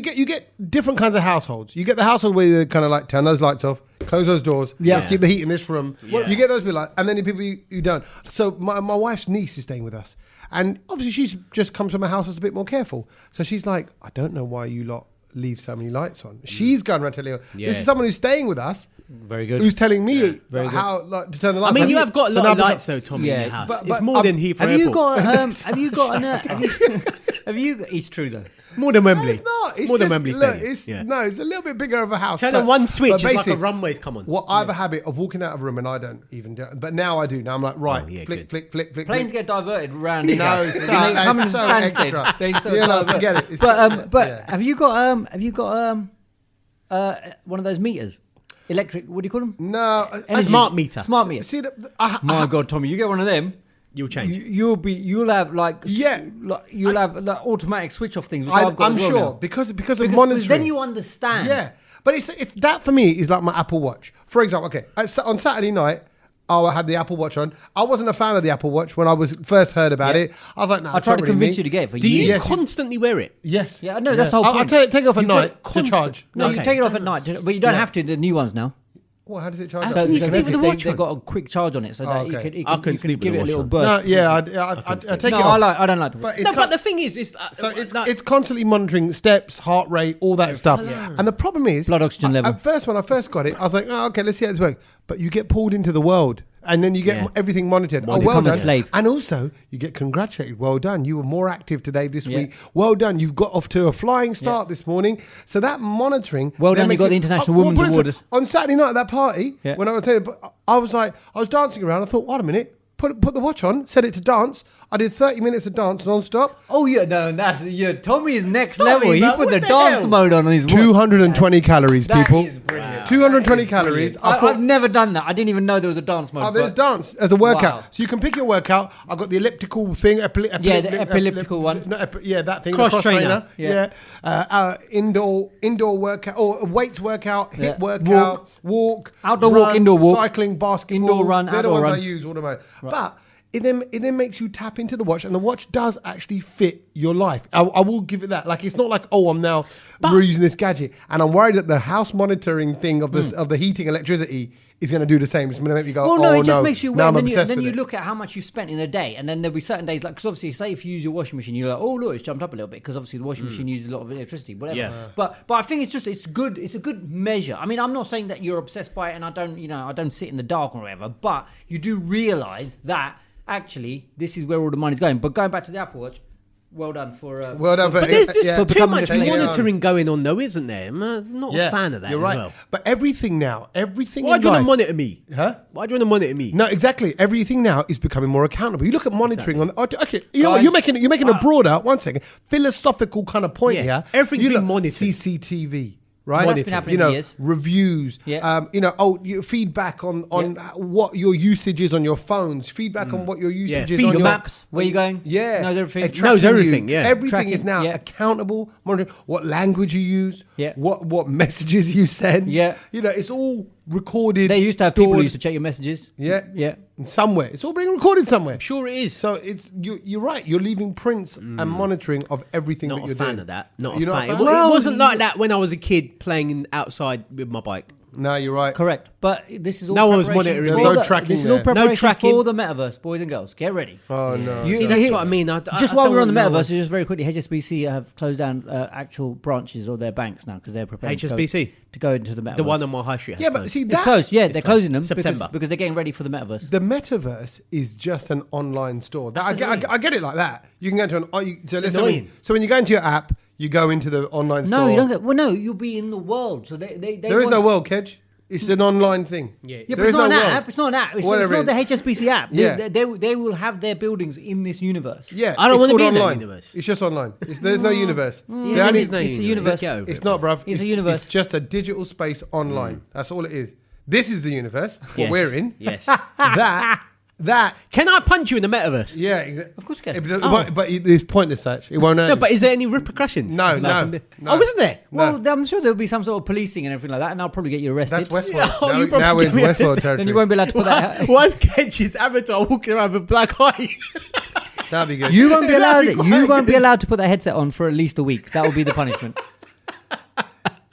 get different kinds of households. You get the household where you kind of like turn those lights off, close those doors, Yeah. let's keep the heat in this room. Yeah. You get those people like, and then the people you don't. So my wife's niece is staying with us, and obviously she's just comes from a house that's a bit more careful. So she's like, I don't know why you lot leave so many lights on. She's going around telling her, Yeah. this is someone who's staying with us, very good. who's telling me Very how like, to turn the I lights mean, on. you have got a So lot now of because- lights though, Tommy, in Yeah. your house. But- it's but, more than Heathrow Have you Airport. got? Have you got? Have you? It's true though. More than No, Wembley. it's not. It's More than just, Wembley look, Stadium. it's, Yeah. No, it's a little bit bigger of a house. Turn but- on one switch, but it's like a basically, runway's come on. Well, I have a habit of walking out of a room and I don't even do it. But now I do. Now I'm like, right, Oh, yeah, flick, good. flick, flick, flick. Planes flick. get diverted round in. No, They it's come in so standstill. extra. They sort of Yeah, no, divert. forget it. It's But yeah. have you got one of those meters? Electric? What do you call them? No. A smart meter. Smart meter. See, My God, Tommy, you get one of them. You'll change. You'll have like Yeah. you'll have like automatic switch off things. Which I've got I'm as well sure now. because of Because monitoring. then you understand. Yeah, but it's that for me is like my Apple Watch. For example, okay, on Saturday night, I had the Apple Watch on. I wasn't a fan of the Apple Watch when I was first heard about Yeah. it. I was like, no, I tried to convince you to get it for Do you years. Yes, you- constantly wear it? Yes. Yeah, no, that's the whole I'll point. take it off at You've got night it to constant. charge. No, you Okay. take it off at night, but you don't Yeah. have to. The new ones now. Well, how does it charge? How up? can you Is it sleep with the magnetic? watch They've on? got a quick charge on it, so that Oh, you okay. could, you I can, couldn't you sleep can with give the it a little watch on. burst. No, yeah, I take No, it I off. don't like to. But it's No, co- but the thing is, it's so it's like, it's constantly monitoring steps, heart rate, all that stuff. And the problem is, Blood oxygen level. At first, when I first got it, I was like, oh, okay, let's see how this works. But you get pulled into the world, and then you get Yeah. everything monitored. You Oh, well become a done. slave. And also, you get congratulated. Well done. You were more active today this Yeah. week. Well done. You've got off to a flying start this morning. So that monitoring. Well then done, you makes got it- the International well, Women's put it Award. this way, on Saturday night at that party, Yeah. when I was telling you, I was dancing around. I thought, wait a minute. Put the watch on, set it to dance. I did 30 minutes of dance non-stop. Oh yeah, no, Tommy is next Tommy, level. He man, put what the the dance hell? mode on his watch. 220 calories, That people. is brilliant. 220 calories. I thought, I've never done that. I didn't even know there was a dance mode. oh, there's but- dance as a workout. Wow. So you can pick your workout. I've got the elliptical thing. Yeah, the elliptical one. No, yeah, that thing. Cross the cross trainer. trainer. Yeah. Indoor workout or weights workout, hip Yeah. workout, walk, Outdoor run, walk, indoor walk. cycling, basketball. Indoor run, They're the outdoor ones I run. use all the time. But it then makes you tap into the watch, and the watch does actually fit your life. I will give it that. Like it's not like, oh, I'm now using this gadget, and I'm worried that the house monitoring thing of this of the heating electricity is going to do the same. It's going to make me go, Well, no, oh, it just makes you now aware. I'm And then obsessed you with it. look at how much you spent in a day, and then there'll be certain days, like because obviously, say if you use your washing machine, you're like, oh look, it's jumped up a little bit because obviously the washing machine uses a lot of electricity, whatever. Yeah. But I think it's good. It's a good measure. I mean, I'm not saying that you're obsessed by it, and I don't sit in the dark or whatever. But you do realise that actually, this is where all the money's going. But going back to the Apple Watch, well done for. Well done for. But there's just For too becoming much a thing. monitoring going on, though, isn't there? I'm not a fan of that. You're as right. well. But everything now, everything. Why in do you want life, to monitor me? Huh? Why do you want to monitor me? No, exactly. Everything now is becoming more accountable. You look at monitoring on. Okay, you know what? Guys, You're making a broader. One second, philosophical kind of point Yeah, here. everything's You being look, monitored. CCTV. Right, That's been happening for years. reviews. Yeah. Feedback on what your usage is on your phones. Feedback on what your usage is Feed on Your your maps, where you going? Yeah, Knows everything. It Knows tracking everything, you. yeah. Everything Tracking, is now yeah. accountable. Monitoring what language you use. Yeah. What messages you send. Yeah. It's all recorded. They used to have people stored. who used to check your messages. Yeah, Yeah. somewhere. It's all being recorded somewhere. Sure it is. So you're right. You're leaving prints and monitoring of everything Not that a you're fan doing. of that. Not You're a not fan. a It fan? Well, wasn't like that when I was a kid playing outside with my bike. No, you're right. Correct. But this is all No one's preparation monitoring for me. There's no the- tracking This is there. all No preparation tracking. for the metaverse, boys and girls. Get ready. Oh no. You- See, you that's hear- what I mean. Just while we're on the metaverse, just very quickly, HSBC have closed down actual branches of their banks now because they're preparing HSBC? to go into the metaverse. The one on my high street. Yeah, but see It's that closed. Yeah, they're closing them September. because they're getting ready for the metaverse. the metaverse is just an online store. I get it like that. You can go to annoying. so when you go into your app, you go into the online store. No, you don't get. Well, no, you'll be in the world. So they There is no world, Kej. It's an online thing. Yeah. Yeah, but There it's is not no an world. app. It's not an app. It's Whatever not the it is. HSBC app. Yeah. They will have their buildings in this universe. Yeah, I don't it's wanna called be in that online. universe. It's just online. There's no universe. Yeah, The only- it's a universe. Get over It's it, not, bro. bruv. It's a universe. It's just a digital space online. That's all it is. This is the universe. What Yes. we're in. Yes. That. Can I punch you in the metaverse? Yeah, Of course you can. But it's pointless, Sach. It won't. No, but is there any repercussions? No. Oh, isn't there? No. Well, I'm sure there'll be some sort of policing and everything like that, and I'll probably get you arrested. That's Westworld. Oh, you now, probably now we're in get me Westworld arrested. territory. Then you won't be allowed to put that. Why is Kej's avatar walking around with black eye? That'd be good. You won't be allowed. That'd be You quite won't be good. allowed to put that headset on for at least a week. That will be the punishment.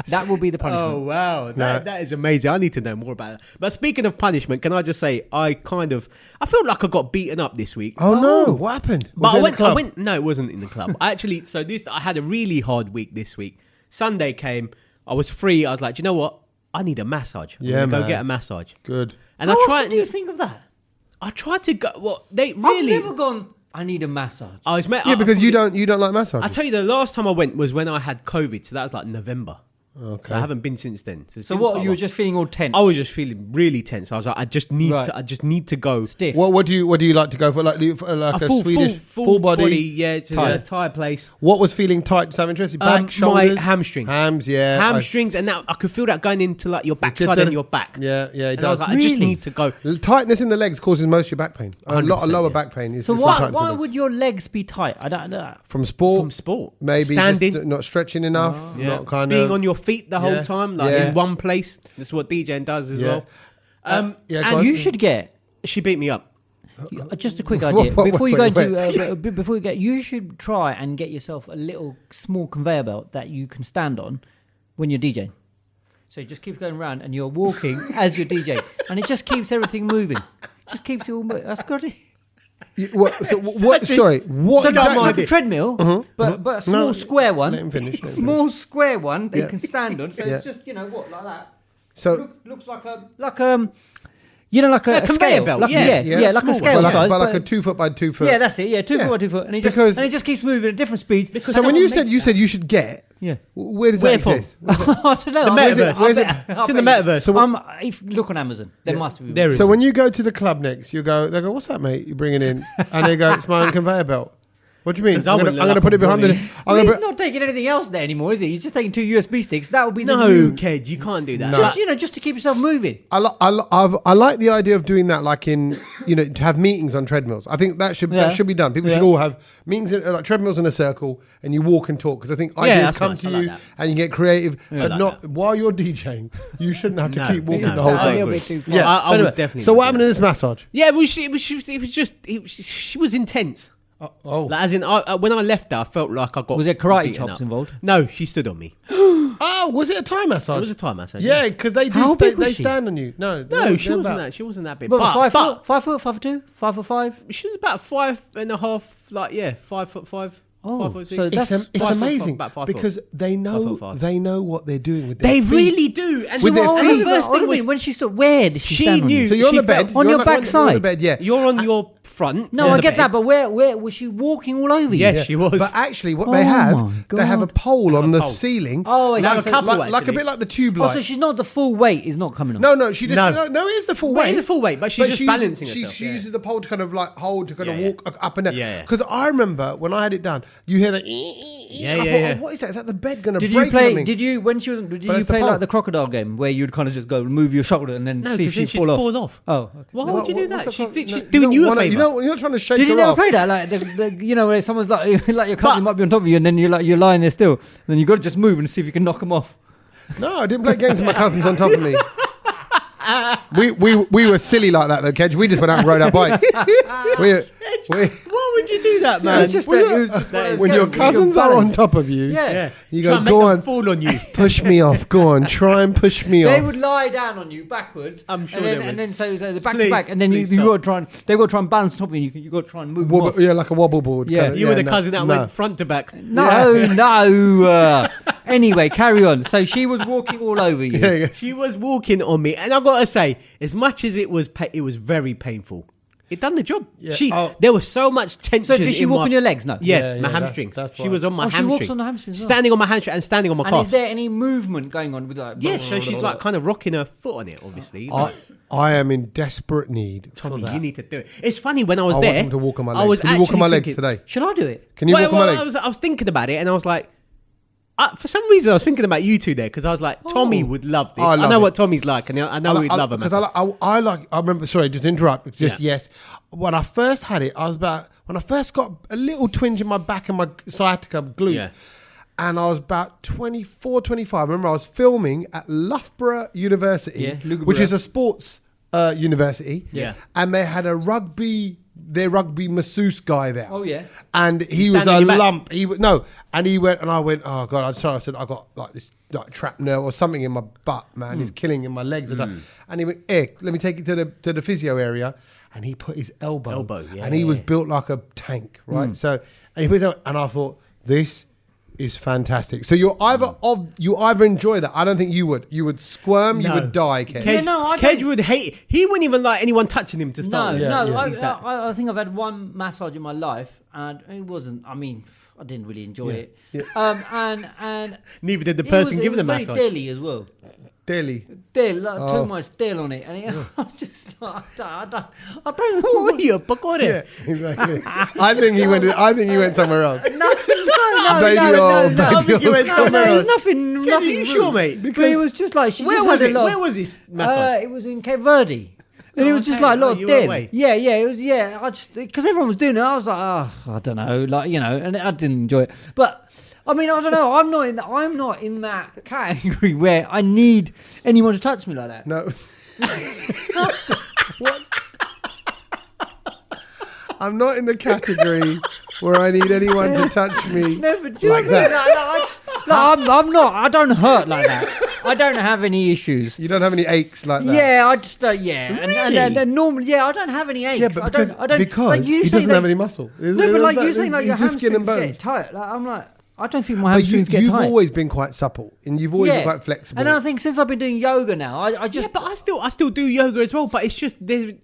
That will be the punishment. Oh wow, No. that is amazing. I need to know more about it. But speaking of punishment, can I just say I felt like I got beaten up this week. Oh no! What happened? Was But it in the club? No, it wasn't in the club. I had a really hard week this week. Sunday came, I was free. I was like, do you know what? I need a massage. I'm Yeah, gonna go man. get a massage. Good. And How I often tried. do you think of that? I tried to go. Well, they really. I've never gone. I need a massage. I was met. Yeah, because you don't like massage. I tell you, the last time I went was when I had COVID, so that was like November. Okay. So I haven't been since then. it's So been what? quite a You were while. just feeling all tense. I was just feeling really tense. I was like, I just need Right. to go. stiff. What do you like to go for? Like a Swedish full body. Yeah, it's Thai. a Thai place. What was feeling tight? Just have interest. Your back, shoulders, My hamstring. hams. Yeah, Hamstrings, and now I could feel that going into like your backside and your back. Yeah, it And I was does. like, I just Really? need to go. The tightness in the legs causes most of your back pain. A lot of 100%, lower yeah. back pain. Is So from why tightness in the legs. would your legs be tight? I don't know. from sport? From sport, Maybe standing, just not stretching enough. yeah. Not kind being of on your feet the whole Yeah. time, like Yeah. in one place. That's what DJing does as Yeah. well. yeah, go and on. You should get she beat me up. just a quick idea What- before you go wait, into before you get. You should try and get yourself a little small conveyor belt that you can stand on when you're DJing. So it just keeps going around, and you're walking as you're DJing, and it just keeps everything moving. Just keeps it all moving. That's got it. What? Sorry. What? So exactly? like a treadmill, but a small No, square one. let him finish, let him small square one they Yeah. can stand on. So Yeah. it's just like that. So Looks like a like a conveyor scale belt, Like, yeah. yeah, like small a scale one. size, but like a 2 foot by 2 foot. yeah, that's it. Yeah, 2 Yeah. foot by 2 foot, and it Because- just keeps moving at different speeds. So when you said you should get, yeah, where does Where that from? exist? I don't know. The Where's metaverse. Where's it? It's in the metaverse. So if look on Amazon, there must be. There is. So when you go to the club next, they go, "What's that, mate? You're bringing in?" And they go, "It's my own conveyor belt." What do you mean? 'Cause I I'm wouldn't going let to that put it behind the. probably. I'm Well, gonna he's not taking anything else there anymore, is he? He's just taking 2 USB sticks. That would be the no, new. Kej, you can't do that. No. Just to keep yourself moving. I like the idea of doing that, like in to have meetings on treadmills. I think that should be done. People should all have meetings like treadmills in a circle, and you walk and talk because I think ideas that's come nice. to I like you that. and you get creative, but like not that. while you're DJing. You shouldn't have to No, keep walking no, the whole I time. a little agree. bit too far. Yeah, I would Anyway, definitely. So not what do happened in this massage? Yeah, well, she was intense. Oh, Like, as in, when I left her, I felt like I got. Was there karate beaten chops up. involved? No, she stood on me. was it a Thai massage? It was a Thai massage. Yeah, because they How big was they she? stand on you. No, No, she wasn't that. She wasn't that big. But 5 but foot, 5 foot, 5'2", 5'5". she was about 5.5. Like 5'5". Oh, 5'6". so It's, that's- it's 5 foot, amazing about 5 foot. because they 5 know foot 5. they know what they're doing with their They feet. really do. And With the their first thing was when she stood, where did she she stand on knew. you? So you're on She the bed. felt- On you're your the- backside. You're on the bed, yeah. you're on your front. No, on I the get bed. that, but where was she walking all over you? Yes, she was. But actually, what Oh they my have a God. pole on the pole. ceiling. Oh, I They have see. a couple, like a actually. bit like the tube Oh, light. so she's not the full weight is not coming on. No, she just No. no, it is the full But weight. it is a full weight, but she's just balancing herself. She yeah. uses the pole to kind of like hold to kind of Yeah, walk up and down. Yeah. Because I remember when I had it done, you hear that. Yeah, I yeah, thought, yeah. Oh, what is that? Is that the bed going to Did break? you play? on me? Did you when she was? Did you that's the play pole. like the crocodile game where you'd kind of just go move your shoulder and then No, see if because then she'd she'd fall off? off. Oh, okay. Why What- would you do what's that? the- She's no, doing you a wanna- favour. You're not trying to shake Did you her never off. play that? Like, you know, where someone's like your cousin might be on top of you, and then you're lying there still, and then you got to just move and see if you can knock them off. No, I didn't play games with my cousins on top of me. We were silly like that though, Kedge. We just went out and rode our bikes. we, Why would you do that, man? It's just Well, that it was just that one of is- those when your games where you cousins can are on balance. top of you, Yeah. you Try go, and make go them on, fall on you. push me off. Go on, try and push me They off. would lie down on you backwards. I'm sure and then, they would. And then so the back Please, to back, and then you please got to stop. try and they've got to try and balance on top of you. You got to try and move them off. Yeah, like a wobble board. Yeah. kinda. You were the no, cousin that no. went front to back. No. Anyway, carry on. So she was walking all over you. Yeah, yeah. She was walking on me, and I've got to say, as much as it was very painful. It done the job. Yeah. There was so much tension. So did she in walk my- on your legs? No. Yeah, Yeah, my yeah, hamstrings. that's She why. was on my Oh, she hamstring. walks on the hamstrings as well. Standing on my hamstring and standing on my And calf. is there any movement going on with like? Yeah, so she's like kind of rocking her foot on it, obviously. I am in desperate need Tommy, for that. you need to do it. It's funny when I was I there. want them to walk on my legs. I was Can you walk on actually my legs thinking- today? Should I do it? Can you walk on my legs? I was thinking about it, and I was like, for some reason, I was thinking about you two there because I was like, Tommy would love this. I I love know it. what Tommy's like, and I know he'd love him. Because I remember, sorry, just to interrupt. Just yes. When I first had it, when I first got a little twinge in my back and my sciatica glute. Yeah. And I was about 24, 25. I remember I was filming at Loughborough University, Yeah, Loughborough. which is a sports university. Yeah. And they had their rugby masseuse guy there. Oh, yeah. And he was standing a in your back? lump. And he went, and I went, oh God, I said, I got like this like trapped nerve or something in my butt, man. It's killing in my legs. And he went, let me take you to the physio area. And he put his elbow. Yeah. And he was built like a tank, right? So, and he put his elbow, and I thought, this is fantastic. So you either enjoy that. I don't think you would. You would squirm. You No. would die, Kej. Yeah, no, I Kedge don't- would hate. He wouldn't even like anyone touching him to No, start with. no. yeah. He's that- I think I've had one massage in my life, and it wasn't. I mean, I didn't really enjoy it. Yeah. And Neither did the it person was- giving it the was massage. very daily as well. Daily. Too much tail on it, and I was just like, I don't know. Who are you, Pakore? Yeah, exactly. I think he went somewhere else. No, Baby, no. I think you went somewhere It was else. nothing. Are you rude. sure, mate? But it was just like she Where just was had it? a lot. Where was this massage? It was in Cape Verde. And it was just okay. like a lot Oh, of you were dead. away. Yeah, it was. Yeah, I just because everyone was doing it, I was like, I don't know, like and I didn't enjoy it. But I mean, I don't know. I'm not in that category where I need anyone to touch me like that. No. What? I'm not in the category where I need anyone to touch me No, but do you like know what I mean? that. I'm not. I don't hurt like that. I don't have any issues. You don't have any aches like that. Yeah, I just yeah. Really? And normally, yeah, I don't have any aches. Yeah, but I don't. because like, you he say doesn't that- have any muscle. No, but like you saying like your He's just skin hamstrings and get bones. tight. Like, I'm like, I don't think my But hamstrings get you've tight. always been quite supple and you've always been quite flexible. And I think since I've been doing yoga now, I just Yeah, but I still do yoga as well. But it's just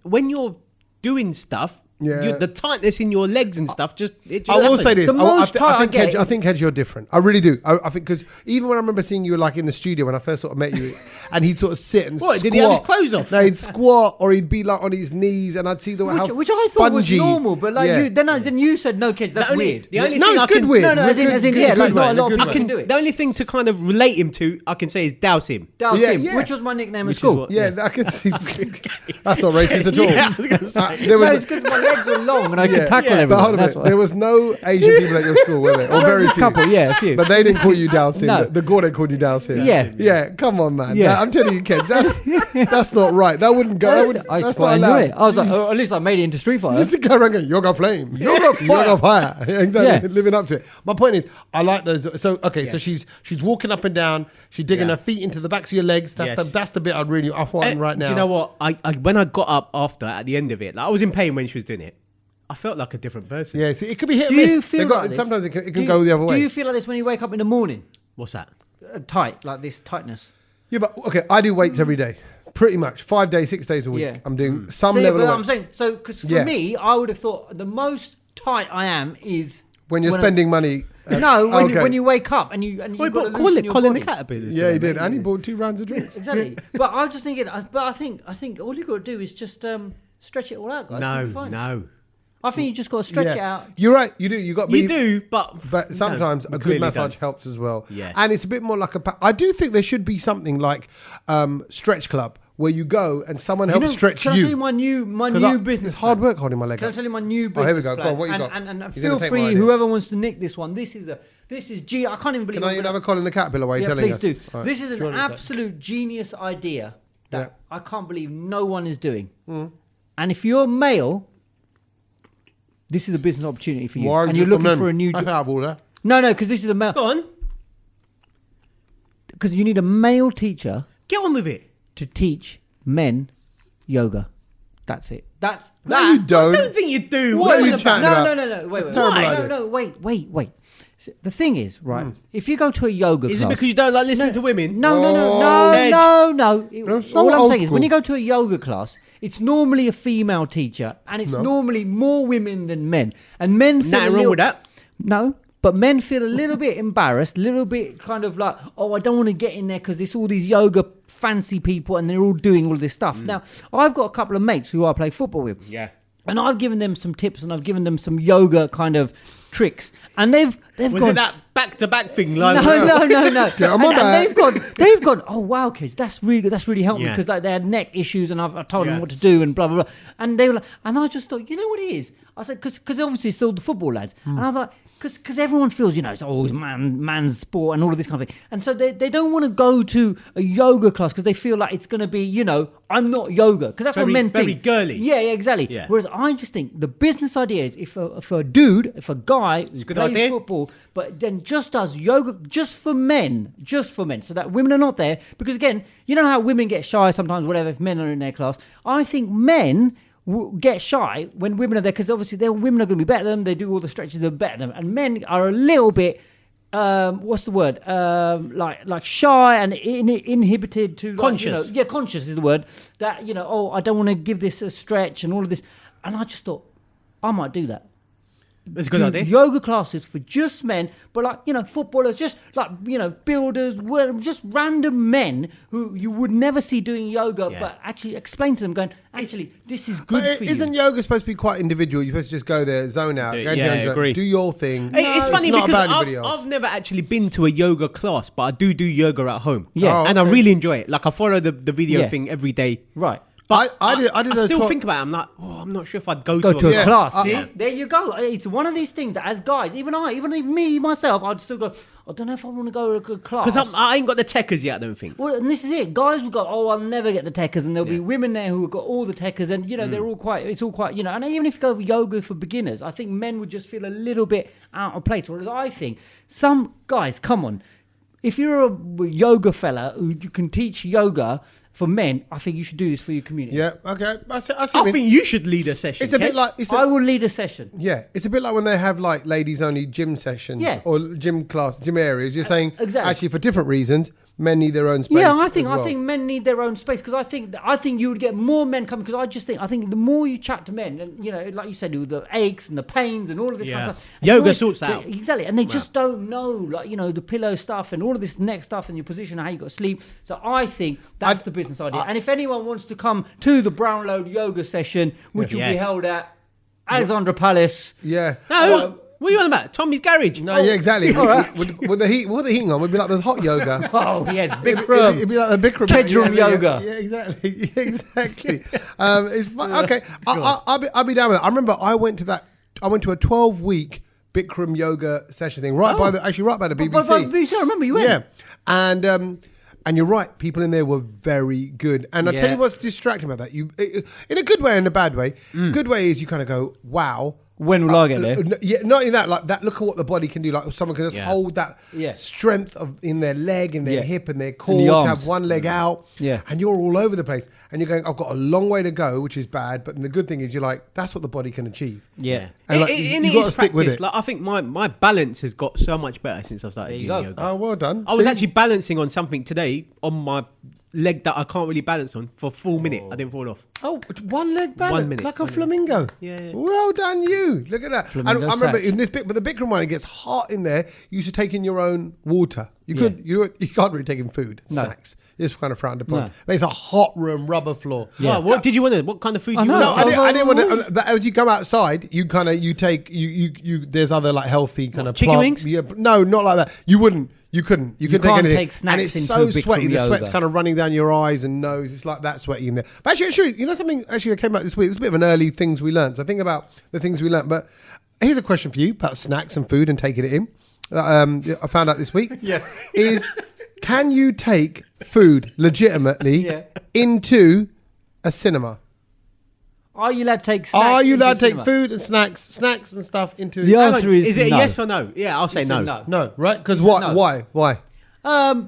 when you're doing stuff, Yeah. the tightness in your legs and stuff just. I will say this. The most tight I get I is- think, Kej, you're different. I really do. I think because even when I remember seeing you like in the studio when I first sort of met you, and he'd sort of sit and What, squat. did he have his clothes off? No, he'd squat or he'd be like on his knees, and I'd see how which I thought was spongy. normal, but like Yeah. then you said no, kids, that's weird. The only No, thing it's I good can, weird. No, as in Good, yeah, good, like good, not a man, lot of good, people man. can do it. The only thing to kind of relate him to, I can say, is douse him. Douse Yeah, him, yeah. which was my nickname at Which is school. what- Yeah, I can see. That's not racist at all. Yeah, I was gonna say. There No, was it's because my legs were long and I could tackle yeah, everyone. but hold on a That's minute. why. There was no Asian people at your school, were there? Or There was very a few. couple, yeah, a few. But they didn't call you Dowsing. No. The Gordon called you Dowsing. Yeah. Yeah, come on, man. Yeah. I'm telling you, Kej, that's not right. That wouldn't go. That would, I used that's to quite not enjoy allowed. it. I was like, oh, at least I made it into Street Fighter. Just to go around going, yoga flame, yoga fire. Yeah, exactly, Yeah. living up to it. My point is, I like those. So, okay, so she's walking up and down. She's digging Yeah. her feet into the backs of your legs. That's the bit I'd really, I want right now. Do you know what? I when I got up after at the end of it, like, I was in pain when she was doing it. I felt like a different person. Yeah, see, it could be hit Do and miss. you feel They've got- like this? Sometimes it can Do you- go the other way. Do you feel like this when you wake up in the morning? What's that? Tight, like this tightness. Yeah, but okay, I do weights every day. Pretty much 5 days, 6 days a week. Yeah. I'm doing some See, level but of I'm weight. saying, so because for me, I would have thought the most tight I am is When you're spending money. No, okay. when you wake up and you Well, got to Colin, loosen your Colin the body. caterpillar. Yeah, he did. And he bought 2 rounds of drinks. Exactly. But I was just thinking. But I think all you got to do is just stretch it all out, guys. You'll be fine. No. I think you just got to stretch it out. You're right. You do. You got. You do, but sometimes no, a good clearly massage don't. helps as well. Yeah. And it's a bit more like I do think there should be something like stretch club where you go and someone helps stretch Can I tell you my new business? It's hard plan? work holding my leg Can I up. tell you my new business? Oh, here we go. Plan? Go on, what you got? And He's feel gonna take my free, idea. whoever wants to nick this one. This is genius. I can't even believe. Can I I'm even gonna- have a Colin the Caterpillar while you're Yeah, telling please us? do. All right. This is an absolute genius idea that I can't believe no one is doing. And if you're male, this is a business opportunity for you. Why are And you you're looking men? for a new I job. have all that. No, because this is a male. Go on. Because you need a male teacher Get on with it. to teach men yoga. That's it. That's No, that. you don't. I don't think you do. What are you about? chatting No, about? no. Wait. terrible idea. No, wait. So the thing is, right? If you go to a yoga Is class, it because you don't like listening to women? No. Edge. All so I'm old saying is, when school. you go to a yoga class, it's normally a female teacher, and it's normally more women than men. And men feel Nothing a wrong little, with that. No, but men feel a little bit embarrassed, a little bit kind of like, oh, I don't want to get in there because it's all these yoga fancy people, and they're all doing all this stuff. Now, I've got a couple of mates who I play football with. Yeah. And I've given them some tips, and I've given them some yoga kind of tricks, and they've Was gone, it that back-to-back thing? Like, no. Get on my back. And they've gone. Oh wow, kids, that's really good. That's really helped me Yeah. because like they had neck issues, and I told them Yeah. what to do and blah blah blah. And they were like, and I just thought, you know what it is? I said because obviously it's still the football lads, and I was like. Because everyone feels, it's always man's sport and all of this kind of thing. And so they don't want to go to a yoga class because they feel like it's going to be, I'm not yoga. Because that's what men think. very girly. Yeah, exactly. Yeah. Whereas I just think the business idea is if a dude, if a guy who good plays idea. football, but then just does yoga just for men, so that women are not there. Because again, you know how women get shy sometimes, whatever, if men are in their class. I think men get shy when women are there because obviously women are going to be better than them. They do all the stretches, they're better than them. And men are a little bit, what's the word? Like shy and inhibited to... Conscious. Conscious is the word. That, I don't want to give this a stretch and all of this. And I just thought, I might do that. That's a good idea. Yoga classes for just men, but footballers, just builders, just random men who you would never see doing yoga, but actually explain to them, going, actually, this is good But for isn't you. yoga supposed to be quite individual? You're supposed to just go there, zone out, Do it. go into Yeah, your own I zone, agree. do your thing. It's funny not because about anybody else. I've never actually been to a yoga class, but I do yoga at home. Yeah. Oh, And I okay. really enjoy it. Like I follow the video Yeah. thing every day. Right. But I did I a still 12 think about it. I'm like, I'm not sure if I'd go Go to a Yeah. class. See, Yeah. there you go. It's one of these things that, as guys, even me myself, I'd still go. I don't know if I want to go to a class Because I ain't got the techers yet, I don't think. Well, and this is it. Guys will go, I'll never get the techers, and there'll be women there who have got all the techers, and they're all quite. It's all quite, And even if you go with yoga for beginners, I think men would just feel a little bit out of place. Whereas I think some guys, come on, if you're a yoga fella who can teach yoga for men, I think you should do this for your community. Yeah, okay. I see I think you should lead a session. it's a bit Kej. like... I will lead a session. Yeah, it's a bit like when they have like ladies only gym sessions Yeah. or gym areas. You're saying exactly. actually for different reasons, men need their own space. Yeah, I as think well. men need their own space because I think you would get more men coming because I think the more you chat to men and like you said, with the aches and the pains and all of this kind of stuff. and Yoga you always- sorts that out. Exactly, and they just don't know the pillow stuff and all of this neck stuff and your position, how you got to sleep. So I think that's the business idea. And if anyone wants to come to the Brownload yoga session, which will be Yes. held at Alexandra Palace. Yeah. No, what are you on about? Tommy's Garage. No, yeah, exactly. All right. With the heating on, we'd be like the hot yoga. Oh yes, big It'd be like the Bikram. Kej yoga. Yeah, exactly. Exactly. It's fun. Okay. I'll be down with that. I remember I went to a 12-week Bikram yoga session thing right by the BBC. But BBC, I remember you went. Yeah. And you're right, people in there were very good. And I'll tell Yeah. you what's distracting about that. In a good way and a bad way. Good way is you kind of go, wow. When will I get there? Yeah, not only that, like that. Look at what the body can do. Like someone can just hold that strength in their leg, in their hip, and their core to arms. have one leg out. Yeah. And you're all over the place, and you're going. I've got a long way to go, which is bad. But the good thing is, you're like, that's what the body can achieve. Yeah. And like, And you it got to is stick with practice. it. Like, I think my balance has got so much better since I started There you doing go. yoga. Oh, well done. I was See? actually balancing on something today on my leg that I can't really balance on for a full minute. I didn't fall off. Oh, one leg balance, 1 minute. like a flamingo. Yeah. Well done, you. Look at that. And I Flamingo remember Sach. in this bit, but the Bikram one, it gets hot in there. You should take in your own water. You can't really take in food, No. snacks. It's kind of frowned upon. No. But it's a hot room, rubber floor. Yeah. Oh, what did you want? What kind of food? I you know. want? No, I didn't want to. But as you come outside, you kind of take. There's other like healthy kind of chicken plant- wings? Yeah, but no, not like that. You wouldn't. You couldn't. You couldn't take can't anything. take snacks and it's into so a Bikram sweaty. The sweat's yoga. kind of running down your eyes and nose. It's like that sweaty in there. But actually, you know something? Actually, that came out this week. It's a bit of an early things we learned. So think about the things we learned. But here's a question for you about snacks and food and taking it in. I found out this week. Is can you take food legitimately Yeah. into a cinema? Are you allowed to take snacks? Are you into allowed to take cinema? food and snacks and stuff into? The answer is Is it a no. yes or no? Yeah, I'll say It's a no. no. No, right? Because It's a what? no. Why?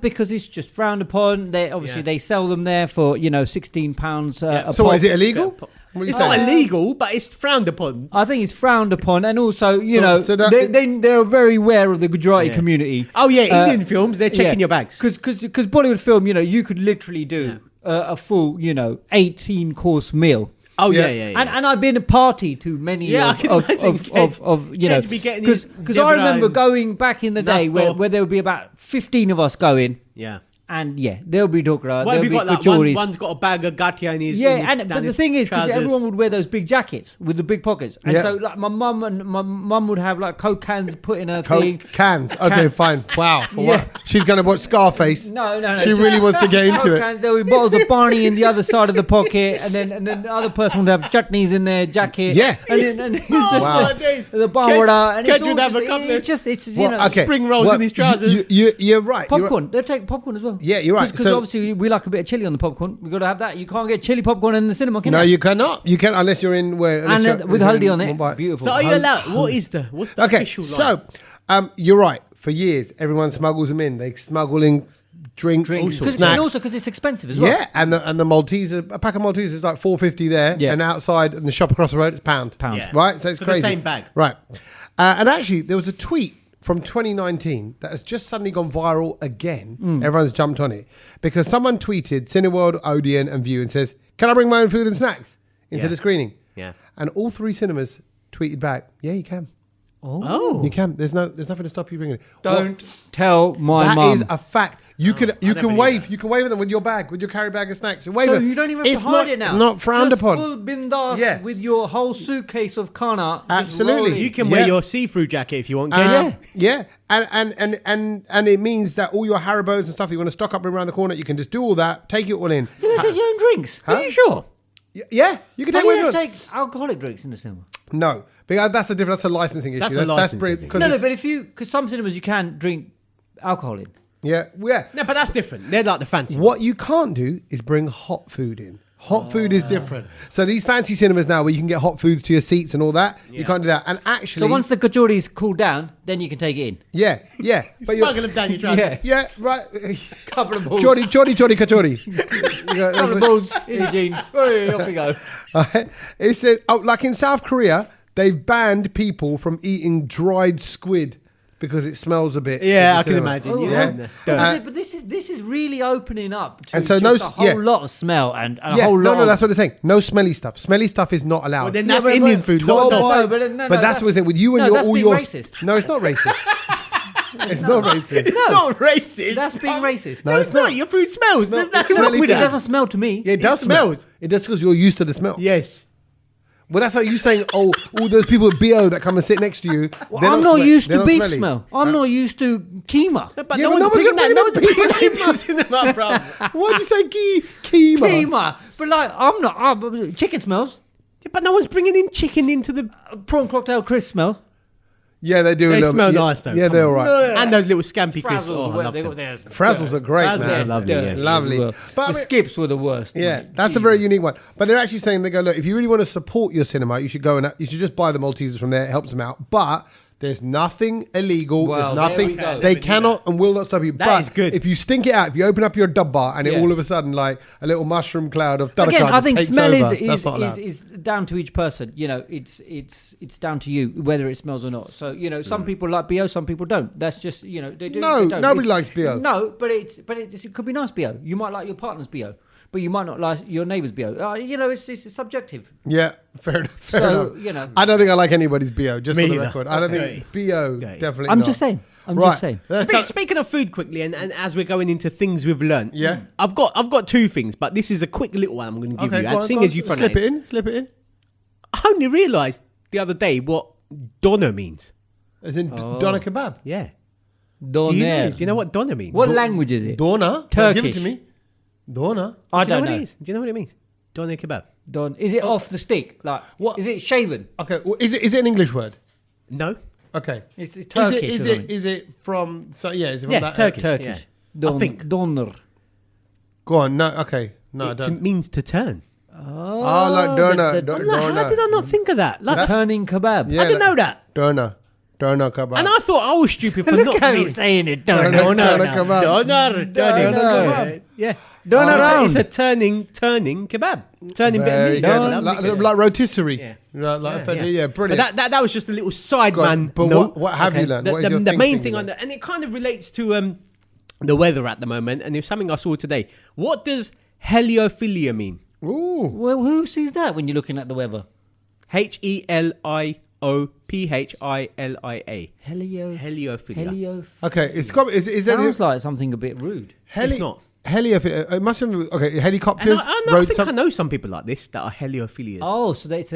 Because it's just frowned upon. They obviously Yeah. they sell them there for £16 a So pop. is it illegal? What are you It's saying? not illegal, but it's frowned upon. I think it's frowned upon, and also So that- they're very aware of the Gujarati Yeah. community. Oh yeah, Indian films, they're checking your bags. Because Bollywood film, you could literally do a full 18-course meal. Oh Yeah. yeah. And I've been a party to many Yeah, I of, can of, imagine of Kej be getting his because I remember Deborah going back in the day Nastor. where there would be about 15 of us going, yeah. and there'll be dhokla, What have there'll you be got? Like one, kachoris. one's got a bag of gatia in his. Yeah, in his, but the thing is, because everyone would wear those big jackets with the big pockets, and Yeah. so like my mum would have like Coke cans put in her Coke thing. cans. Okay, Cans. fine. Wow. For Yeah. what? She's going to watch Scarface. No. She really wants to get into Coke it. cans, there would be bottles of Barney in the other side of the pocket, and then the other person would have chutneys in their jacket. Yeah. and it's just Wow. the bawada, and it's Kej would all have a just, couple it's just it's Well, okay. spring rolls Well, in his trousers. You're right. You're right. popcorn. They'll take popcorn as well. Yeah, you're right. Because So- obviously we like a bit of chili on the popcorn. We've got to have that. You can't get chili popcorn in the cinema, can No, you? you cannot. You can't unless you're in where. And with haldi on it. Mumbai. Beautiful. So are you allowed? What's the Okay, official line? so you're right. For years, everyone smuggles them in. They smuggle in drinks, And snacks. also because it's expensive as well. Yeah, and the Maltese, a pack of Maltesers is like $4.50 there, Yeah. and outside in the shop across the road it's £1. Yeah. Right? So it's For the crazy. same bag. Right. And actually, there was a tweet from 2019 that has just suddenly gone viral again. Everyone's jumped on it because someone tweeted Cineworld, Odeon, and View and says, "Can I bring my own food and snacks into Yeah. the screening?" Yeah. And all three cinemas tweeted back, "Yeah, you can. Oh. You can. There's nothing to stop you bringing it." Don't tell my That mum. is a fact. You can never knew wave. that. You can wave at them with your bag, with your carry bag of snacks. You wave So it. you don't even have It's to hide not, it now. Not frowned just upon. Full bindas Yeah. with your whole suitcase of kana. just Absolutely. rolling. You can Yeah. wear your see-through jacket if you want. Can you? Yeah, and it means that all your Haribos and stuff you want to stock up around the corner, you can just do all that, take it all in. You can take your own drinks. Huh? Are you sure? Yeah, you can Can take you whatever. have to take alcoholic drinks in the cinema? No, because that's a different. That's a licensing issue. That's a licensing brilliant, thing. 'cause No, it's- but because some cinemas you can drink alcohol in. yeah. No, but that's different. They're like the fancy. What you can't do is bring hot food in. Hot food is different. So these fancy cinemas now, where you can get hot foods to your seats and all that, you can't do that. And actually, So once the kachoris cool down, then you can take it in. yeah, but you're- Smuggle them down your trousers. yeah, right. Couple of balls. Chori, kachori. Yeah, Couple of balls in your jeans. Hey, off we go. It says, like in South Korea, they've banned people from eating dried squid because it smells a bit. Yeah, in the I can cinema. imagine. Oh, Yeah. yeah. But this is really opening up to And so just no- a whole yeah. lot of smell and a Yeah, whole lot. no, of, that's what they're saying. No smelly stuff. Smelly stuff is not allowed. Well, then Yeah, that's but- Indian but- food. 12 not bites. but- but that's what we're saying. With you and no, your that's all being your racist. No, it's not racist. It's not racist. It's not racist. That's being racist. No, No, it's it's not. not. Your food smells. There's nothing smelly wrong with food. It that. doesn't smell to me. Yeah, it does smell. smells. It does because you're used to the smell. Yes. Well, that's like you saying, all those people at BO that come and sit next to you. Well, they're I'm not used they're to not beef smelly. smell. I'm not used to keema. But Yeah, no but one's bringing that. No one's bringing bringing that that to cinema, bro. Why'd you say keema? Keema. But like, I'm not. Chicken smells. But no one's bringing in chicken into the. Prawn cocktail crisp smell. Yeah, they do. a They little smell bit. nice though. Yeah, Come they're on. all right. And those little scampy crisps. Frazzles. Oh, I well, love they them. got theirs. Frazzles are great, Frazzles man. are lovely, yeah. Lovely. But But I the mean- skips were the worst. Yeah, mate. that's a very unique one. But they're actually saying, they go, look, if you really want to support your cinema, you should go and you should just buy the Maltesers from there. It helps them out. But There's nothing illegal. Well, There's nothing. there we go. They Never knew cannot and will not stop you. That but is good. if you stink it out, if you open up your dub bar and it Yeah. all of a sudden like a little mushroom cloud of Again, Dunacard I think takes smell over, is that's not allowed. is down to each person. You know, it's down to you whether it smells or not. So you know, some people like BO, some people don't. That's just you know they do. No, they don't. nobody likes BO. No, but it could be nice BO. You might like your partner's BO, but you might not like your neighbour's BO. You know, it's subjective. Yeah, fair enough. Fair So, enough. you know. I don't think I like anybody's BO, just Me for the either. record. I don't Okay. think BO, Okay. definitely I'm not. just saying. I'm right. just saying. Speaking of food quickly, and as we're going into things we've learned, Yeah. I've got two things, but this is a quick little one I'm going to give Okay, you. go on, Seeing go on. as you Slip it in, slip it in. I only realised the other day what doner means. As in Oh. doner kebab. Yeah. Doner. Do you know what doner means? What language is it? Doner? Turkish. Give it to me. Doner. I Do you know don't what know. it is? Do you know what it means? Doner kebab. Don. Is it off the stick? Like What? Is it shaven? Okay, well, is it an English word? No. Okay. It's Turkish. Is or something. it from? So yeah, is it from Yeah, that? Turkish. Turkish. Yeah. I think. Doner. Go on. No. Okay. No, I It don't. means to turn. Oh, like doner. the- I'm like, how Doner. did I not think of that? Like, turning kebab. Yeah, I didn't know that. Doner. Doner kebab. And I thought I was stupid for Look not how knowing. he's saying it. Doner Doner. kebab. Doner kebab. Yeah. Doner It's a- around. It's a turning kebab. Turning bit of Very meat. good. Yeah, Like, lovely. like rotisserie. Yeah. Yeah, brilliant. But that was just a little side Go on, man. but note. what have you learned? The, What is your the main thinking thing you on learned? that, and it kind of relates to the weather at the moment, and it's something I saw today. What does heliophilia mean? Ooh. Well, who sees that when you're looking at the weather? Heliophilia. Heliophilia. Okay, it's got. Is there Sounds like something a bit rude. It's not. Heliophilia. It must have been. Okay, helicopters. And I road think some- I know some people like this that are heliophilias. Oh, so it's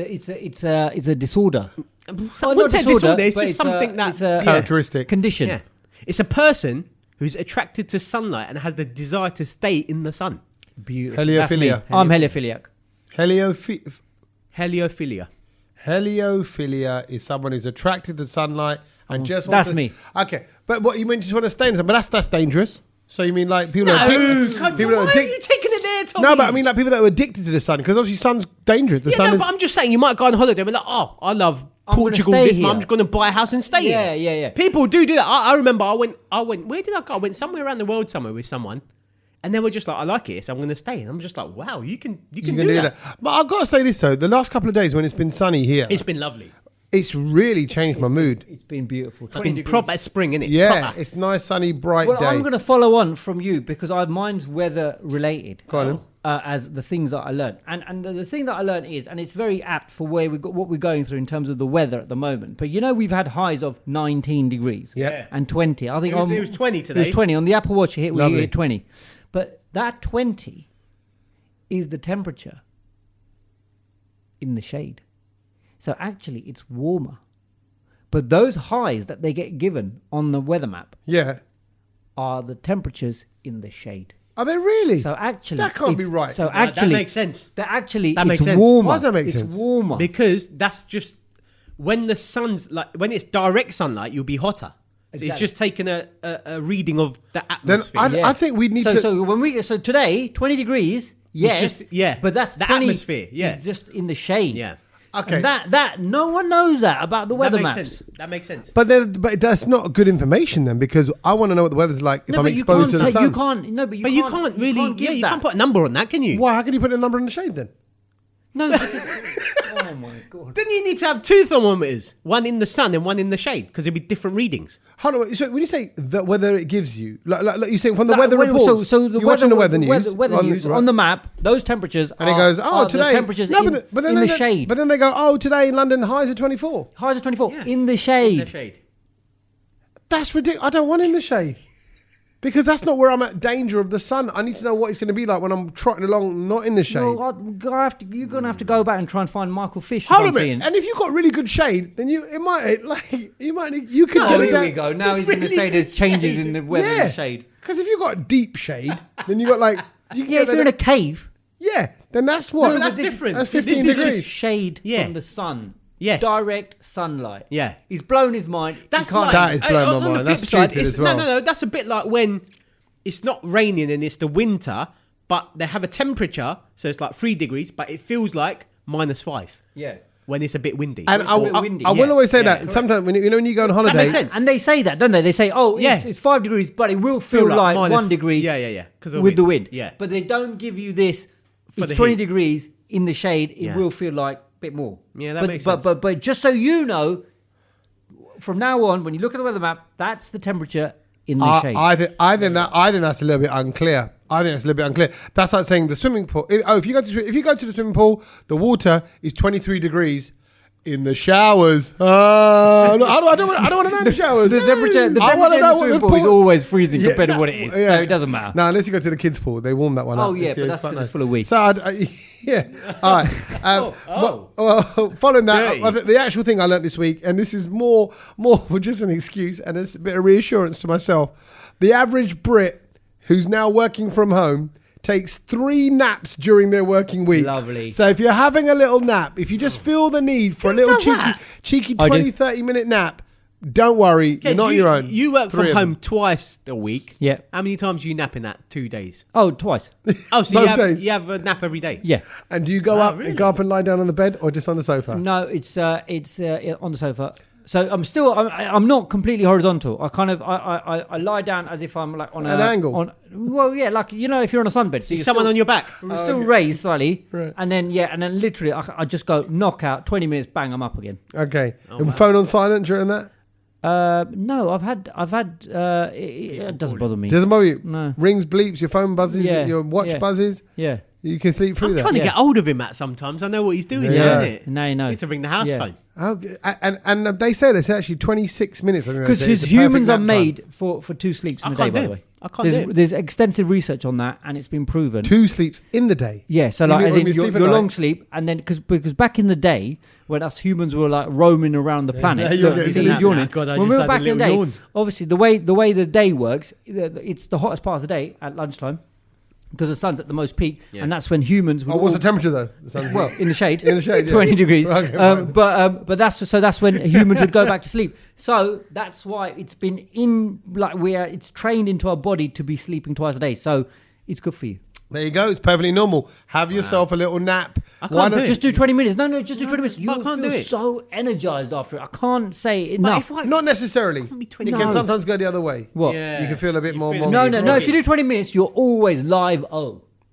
a disorder. I Oh, wouldn't not say disorder, it's but just something that it's a Characteristic. condition. Yeah. It's a person who's attracted to sunlight and has the desire to stay in the sun. Beautiful. That's me. Heliophilia. I'm heliophiliac. Heliophilia. Heliophilia is someone who's attracted to sunlight and just wants That's to, me. Okay, but what you mean? Just want to stay in the sun? But that's dangerous. So you mean like people are addicted? Why People are are you addicted. taking it there, Tommy? No, but I mean like people that are addicted to the sun because obviously sun's dangerous. The Yeah, sun no, is. but I'm just saying you might go on holiday and be like, oh, I love I'm gonna Portugal stay this month. here. I'm just going to buy a house and stay Yeah, here. yeah. People do that. I remember I went, where did I go? I went somewhere around the world somewhere with someone. And they were just like, I like it, so I'm going to stay. And I'm just like, wow, you can you do can do that. that. But I've got to say this though: the last couple of days when it's been sunny here, It's been lovely. it's really changed my mood. It's been beautiful. It's been proper spring, innit? Yeah, Proper. it's nice, sunny, bright Well, day. I'm going to follow on from you because mine's weather related. Go on then. As the things that I learned, and the thing that I learned is, and it's very apt for where we got what we're going through in terms of the weather at the moment. But you know, we've had highs of 19 degrees, Yeah. and 20. I think It was 20 It today. was 20 on the Apple Watch. We Lovely. hit 20, but that 20 is the temperature in the shade. So actually, it's warmer. But those highs that they get given on the weather map Yeah. are the temperatures in the shade. Are they really? So actually, That can't be it's- right. So No, actually, that makes sense. That actually, That it's makes sense. warmer. Why does that make it's sense? warmer. Because that's just when the sun's like when it's direct sunlight, you'll be hotter. So it's Exactly. just taking a reading of the Then atmosphere. I think we need so, to. So today, 20 degrees. Yes, just- yeah, but that's the 20 atmosphere, yeah. is just in the shade. Yeah. Okay. And that no one knows that about the That weather makes maps. sense. That makes sense. But that's not good information then because I want to know what the weather's like if I'm but you exposed to can't the take- sun. You can't. No, but you But can't. you can't really. give You that. can't put a number on that, can you? Why? How can you put a number in the shade then? No. because- oh my god. Then you need to have two thermometers, one in the sun and one in the shade, because it'll be different readings. Hold on. So when you say the weather it gives you, like you saying from the Like, weather when- report, So the you're watching the weather news, weather news right. on the map. Those temperatures and are, it goes, are today the temperatures no, in, but then in they the go- shade. But then they go, today in London highs are 24. Highs are 24 Yeah. in the shade. In the shade. That's ridiculous. I don't want in the shade because that's not where I'm at danger of the sun. I need to know what it's going to be like when I'm trotting along, not in the shade. Well, you're going to have to go back and try and find Michael Fish. Hold or on a minute. something. And if you've got really good shade, then you could Oh, get it here down. we go. Now he's going to say there's changes in the weather in Yeah. the shade. Because if you've got deep shade, then you've got like you can Yeah, get if you're in a cave. yeah, then that's what. No, but that's this- different. That's This 15 is degrees. Just shade Yeah. from the sun. Yes. Direct sunlight. Yeah. He's blown his mind. He That's can't- like, That is blowing my on the mind. flip That's side, stupid it's- as well. No. That's a bit like when it's not raining and it's the winter, but they have a temperature, so it's like 3 degrees, but it feels like -5. Yeah. when it's a bit windy. And It's a bit windy, I will always say Yeah, that sometimes when you go on holiday, makes sense. And they say that, don't they? They say, "Oh, it's 5 degrees, but it will feel like minus- 1 degree." Yeah. Because with the wind. Yeah. But they don't give you this. For It's the 20 heat. degrees in the shade. It Yeah. will feel like a bit more. Yeah, that but, makes but, sense. But just so you know, from now on, when you look at the weather map, that's the temperature in the shade. I think that's a little bit unclear. That's like saying the swimming pool. If you go to the swimming pool, the water is 23 degrees. In the showers, I don't want to know the showers. The temperature in the swimming pool is always freezing compared to what it is, so it doesn't matter. No, unless you go to the kids' pool, they warm that one up. Oh yeah, but that's because it's full of weed. So yeah, all right. Well, following that, I think the actual thing I learned this week, and this is more for just an excuse and it's a bit of reassurance to myself. The average Brit who's now working from home takes 3 naps during their working week. Lovely. So if you're having a little nap, if you just feel the need for a little cheeky 20, 30 minute nap, don't worry, you're not on your own. You work 3 from of home them. twice a week. Yeah. How many times do you nap in that 2 days? Oh, twice. Oh, so Both days. you have a nap every day? Yeah. And do you go up and lie down on the bed or just on the sofa? No, it's on the sofa. So I'm not completely horizontal. I lie down as if I'm like on an angle. Well, yeah, like if you're on a sunbed, so Is someone on your back? still raised slightly, Right. and then literally I just go knock out 20 minutes, bang, I'm up again. Okay. And phone on silent during that? No, I've had it doesn't bother me. Doesn't bother you? No. Rings, bleeps, your phone buzzes, Yeah, your watch yeah. buzzes. Yeah. You can sleep through I'm that. trying to Yeah. get hold of him, Matt, sometimes. I know what he's doing, Yeah. isn't it? No. Need to ring the house Yeah. phone. Oh, and they say it's actually 26 minutes. I think they Because say it's the perfect humans are nap time. made for 2 sleeps in I a day, can't by do the it. way. I can't do it. There's extensive research on that, and it's been proven. 2 sleeps in the day. Yeah, so You like mean as when in we your sleep at night? long sleep, and then because back in the day when us humans were like roaming around the planet, yeah, you're look, getting you see sleepy he's yawning. now. God, I When just we were had a back in the little day, yawn. obviously the way the day works, it's the hottest part of the day at lunchtime because the sun's at the most peak, Yeah. and that's when humans. would Oh, what's all- the temperature though? The sun's- well, in the shade, In the shade, yeah. 20 degrees. Okay, fine. But that's when humans would go back to sleep. So that's why it's been it's trained into our body to be sleeping twice a day. So it's good for you. There you go. It's perfectly normal. Have yourself a little nap. I can't do it. Just do 20 minutes. No, just do 20 minutes. I You'll can't feel do it. so energized after it. I can't say enough. Not necessarily. be You 20 can minutes. sometimes go the other way. What? Yeah. You can feel a bit more. feel- No. If you do 20 minutes, you're always live.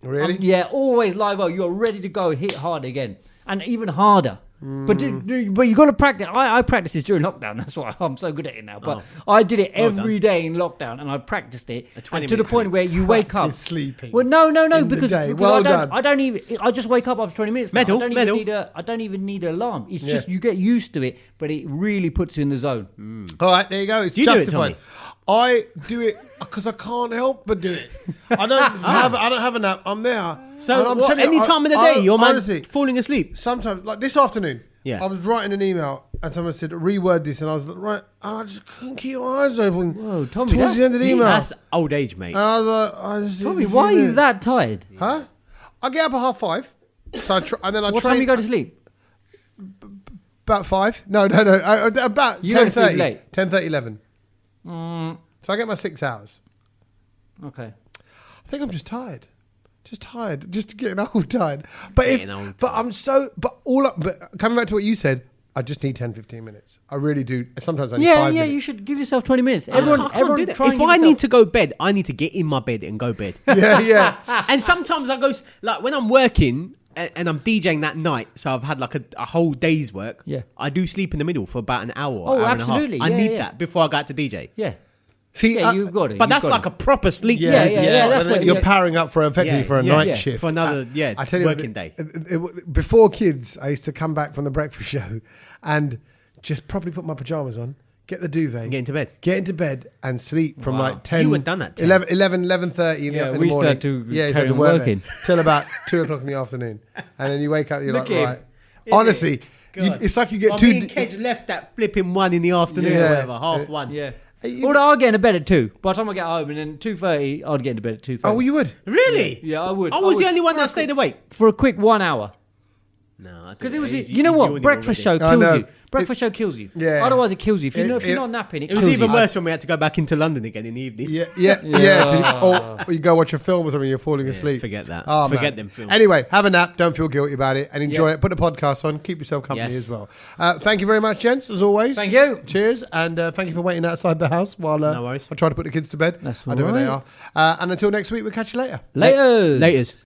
Really? Yeah, always live. You're ready to go hit hard again, and even harder. But you got to practice. I practiced this during lockdown. That's why I'm so good at it now. But I did it every day in lockdown, and I practiced it and 20 to the minute point sleep. where you wake up. Practice sleeping. Well, no, in the because day. because Well done. I don't even. I just wake up after 20 minutes. Now. Medal, I don't medal. even need I don't even need an alarm. It's just you get used to it, but it really puts you in the zone. All right, there you go. It's Do you do it, justified. Tommy? I do it because I can't help but do it. I don't have a nap. I'm there. So And I'm what, telling you, any time of the day, you're honestly, falling asleep. sometimes, like this afternoon, Yeah. I was writing an email and someone said, reword this. And I was like, right. And I just couldn't keep my eyes open. Whoa, Tommy, towards the end of the email. That's old age, mate. And I was like, I just Tommy, didn't why are do you it. that tired? Huh? I get up at 5:30. So and then I What train. time you go to sleep? About 5. No. About You go to sleep 10:30. late. 10:30, 11. So I get my 6 hours. Okay. I think I'm just tired. Just getting old tired. But but coming back to what you said, I just need 10, 15 minutes. I really do. Sometimes I need 5 minutes. You should give yourself 20 minutes. I can't do Everyone that. try and If give I need yourself- to go bed, I need to get in my bed and go bed. Yeah. And sometimes I go, like when I'm working and I'm DJing that night, so I've had like a whole day's work. Yeah. I do sleep in the middle for about an hour. Oh, hour and a half. absolutely. I Yeah, need yeah. that before I go out to DJ. Yeah. See, Yeah, you've got it. But you've that's got like it. a proper sleep. Yeah, It's yeah, not- that's what- you're yeah. powering up for effectively Yeah, for a yeah, night yeah. shift. For another I tell you working what, day. Before kids, I used to come back from the breakfast show and just probably put my pajamas on, get the duvet, Get into bed. and sleep from Wow. like 10. You had done that, 11:30 in Yeah, the we morning. start to you carry had to on work working. there till about 2 o'clock in the afternoon, and then you wake up. You're Look like, at him. right. Honestly, it's like you get Well, two. me and Kej left that flipping 1 in the afternoon Yeah. or whatever, half 1. Yeah. You- Well, I'll get into bed at 2. By the time I get home, and then 2:30, I'd get into bed at 2:30. Oh, well, you would. Really? Yeah, I would. I was would. the only one that stayed awake. For a quick 1 hour. No, Because it was, you know what? Breakfast show I kills know. you. Breakfast show kills you. Yeah. Otherwise, it kills you. If you're not napping, It was even worse when we had to go back into London again in the evening. Yeah. Or you go watch a film or something, you're falling asleep. Forget that. Oh, Forget man. them films. Anyway, have a nap. Don't feel guilty about it, and enjoy it. Put the podcast on. Keep yourself company as well. Thank you very much, gents. As always. Thank you. Cheers, and thank you for waiting outside the house while No worries. I try to put the kids to bed. That's I do where they all are. And until next week, we'll catch you later. Laters. Laters.